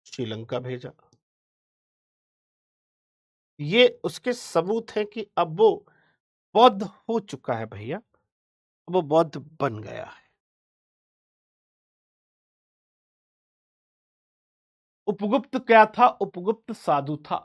श्रीलंका भेजा। ये उसके सबूत हैं कि अब वो बौद्ध हो चुका है भैया, अब वो बौद्ध बन गया है। उपगुप्त क्या था? उपगुप्त साधु था।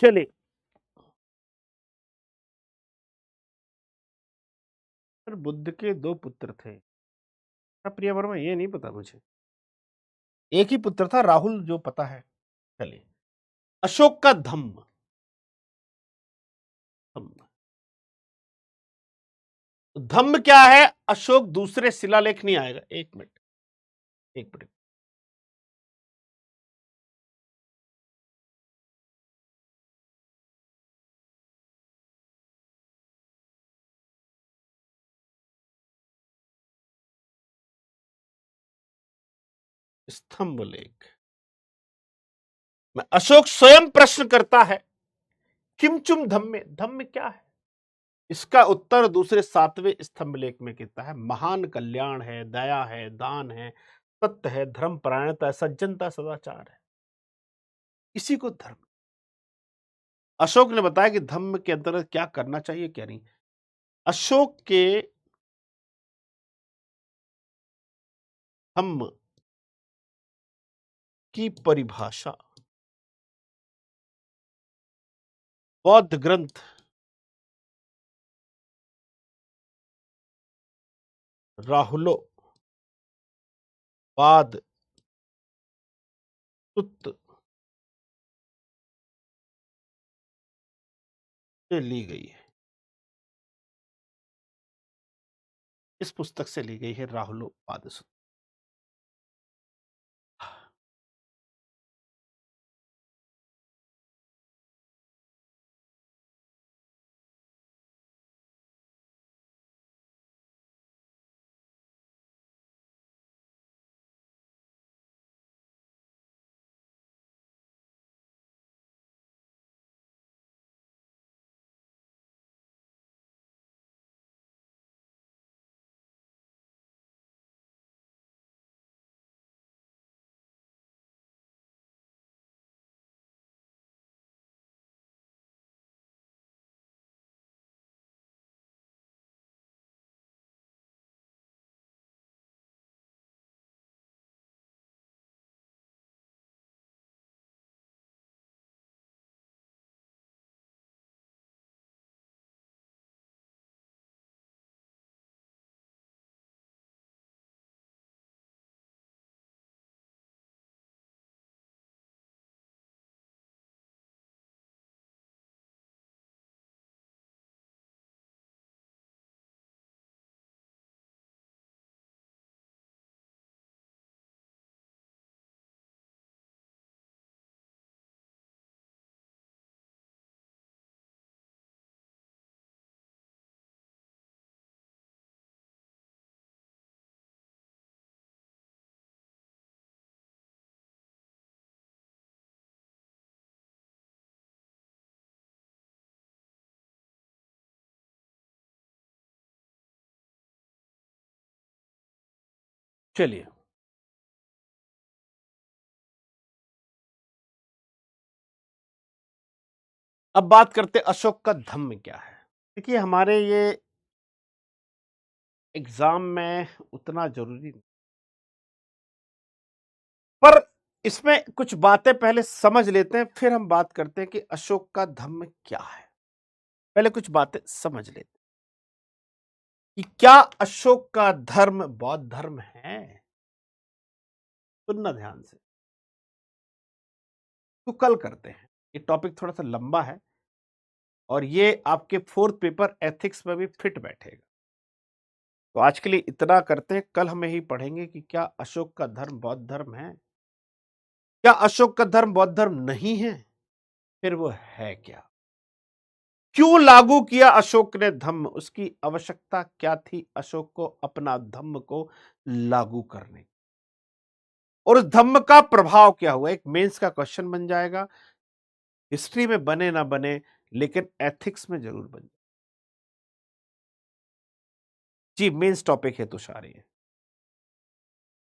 चलिए, बुद्ध के दो पुत्र थे। प्रिया वर्मा, ये नहीं पता मुझे। एक ही पुत्र था, राहुल जो पता है। चलिए, अशोक का धम्म। धम्म धम्म क्या है? अशोक दूसरे शिलालेख नहीं आएगा। एक मिनट, एक मिनट। स्तंभ लेख में अशोक स्वयं प्रश्न करता है, किमचुम धम्मे, धम्म क्या है? इसका उत्तर दूसरे 7वें स्तंभ लेख में कहता है, महान कल्याण है, दया है, दान है, सत्य है, धर्म परायणता है, सज्जनता, सदाचार है। इसी को धर्म। अशोक ने बताया कि धम्म के अंतर्गत क्या करना चाहिए, क्या नहीं। अशोक के धम्म की परिभाषा बौद्ध ग्रंथ राहुलो वाद सुत्त से ली गई है। इस पुस्तक से ली गई है, राहुलो वाद सुत्त। चलिए, अब बात करते अशोक का धम्म क्या है। देखिए, हमारे ये एग्जाम में उतना जरूरी नहीं, पर इसमें कुछ बातें पहले समझ लेते हैं, फिर हम बात करते हैं कि अशोक का धम्म क्या है। पहले कुछ बातें समझ लेते हैं कि क्या अशोक का धर्म बौद्ध धर्म है। सुनना ध्यान से, तो कल करते हैं। ये टॉपिक थोड़ा सा लंबा है और ये आपके फोर्थ पेपर एथिक्स में भी फिट बैठेगा। तो आज के लिए इतना करते हैं, कल हम यही पढ़ेंगे कि क्या अशोक का धर्म बौद्ध धर्म है, क्या अशोक का धर्म बौद्ध धर्म नहीं है, फिर वो है क्या, क्यों लागू किया अशोक ने धम्म, उसकी आवश्यकता क्या थी अशोक को अपना धम्म को लागू करने, और उस धम्म का प्रभाव क्या हुआ। एक मेंस का क्वेश्चन बन जाएगा, हिस्ट्री में बने ना बने, लेकिन एथिक्स में जरूर बन जाए। जी, मेंस टॉपिक है तुषारी है,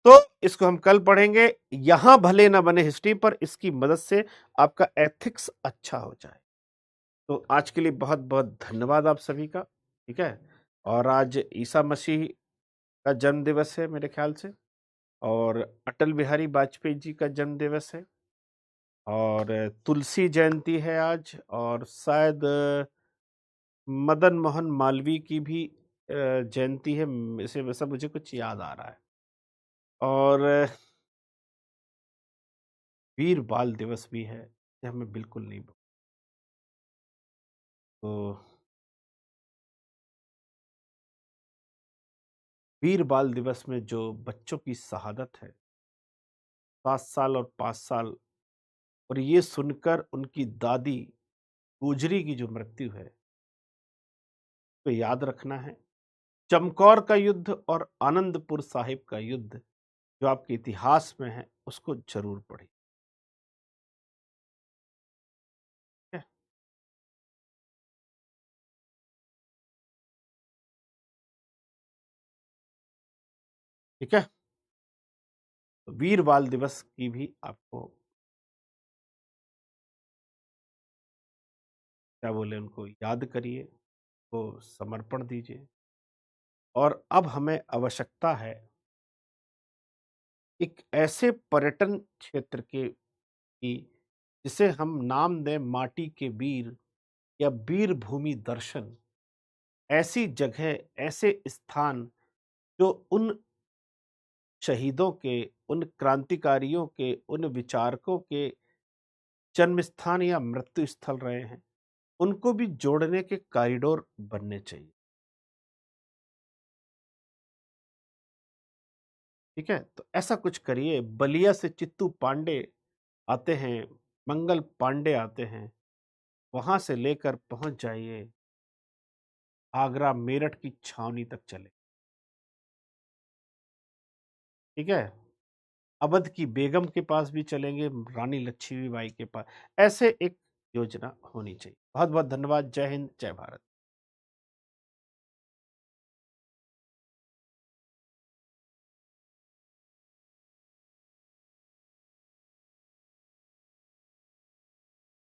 तो इसको हम कल पढ़ेंगे। यहां भले ना बने हिस्ट्री, पर इसकी मदद से आपका एथिक्स अच्छा हो जाए। तो आज के लिए बहुत बहुत धन्यवाद आप सभी का। ठीक है, और आज ईसा मसीह का जन्म दिवस है मेरे ख्याल से, और अटल बिहारी वाजपेयी जी का जन्म दिवस है। और तुलसी जयंती है आज, और शायद मदन मोहन मालवीय की भी जयंती है, इसे वैसा मुझे कुछ याद आ रहा है। और वीर बाल दिवस भी है, ये हमें बिल्कुल नहीं तो वीर बाल दिवस में जो बच्चों की शहादत है, 7 साल और 5 साल, और ये सुनकर उनकी दादी गुजरी की जो मृत्यु है, तो याद रखना है। चमकौर का युद्ध और आनंदपुर साहिब का युद्ध जो आपके इतिहास में है, उसको जरूर पढ़िए। ठीक है? ठीक है, तो वीर बाल दिवस की भी आपको क्या बोले, उनको याद करिए, को समर्पण दीजिए। और अब हमें आवश्यकता है एक ऐसे पर्यटन क्षेत्र के की जिसे हम नाम दें माटी के वीर या वीर भूमि दर्शन। ऐसी जगह, ऐसे स्थान जो उन शहीदों के, उन क्रांतिकारियों के, उन विचारकों के जन्म स्थान या मृत्यु स्थल रहे हैं, उनको भी जोड़ने के कॉरिडोर बनने चाहिए। ठीक है, तो ऐसा कुछ करिए। बलिया से चित्तू पांडे आते हैं, मंगल पांडे आते हैं, वहां से लेकर पहुंच जाइए आगरा मेरठ की छावनी तक चले। ठीक है, अवध की बेगम के पास भी चलेंगे, रानी लक्ष्मीबाई के पास। ऐसे एक योजना होनी चाहिए। बहुत बहुत धन्यवाद। जय हिंद, जय भारत।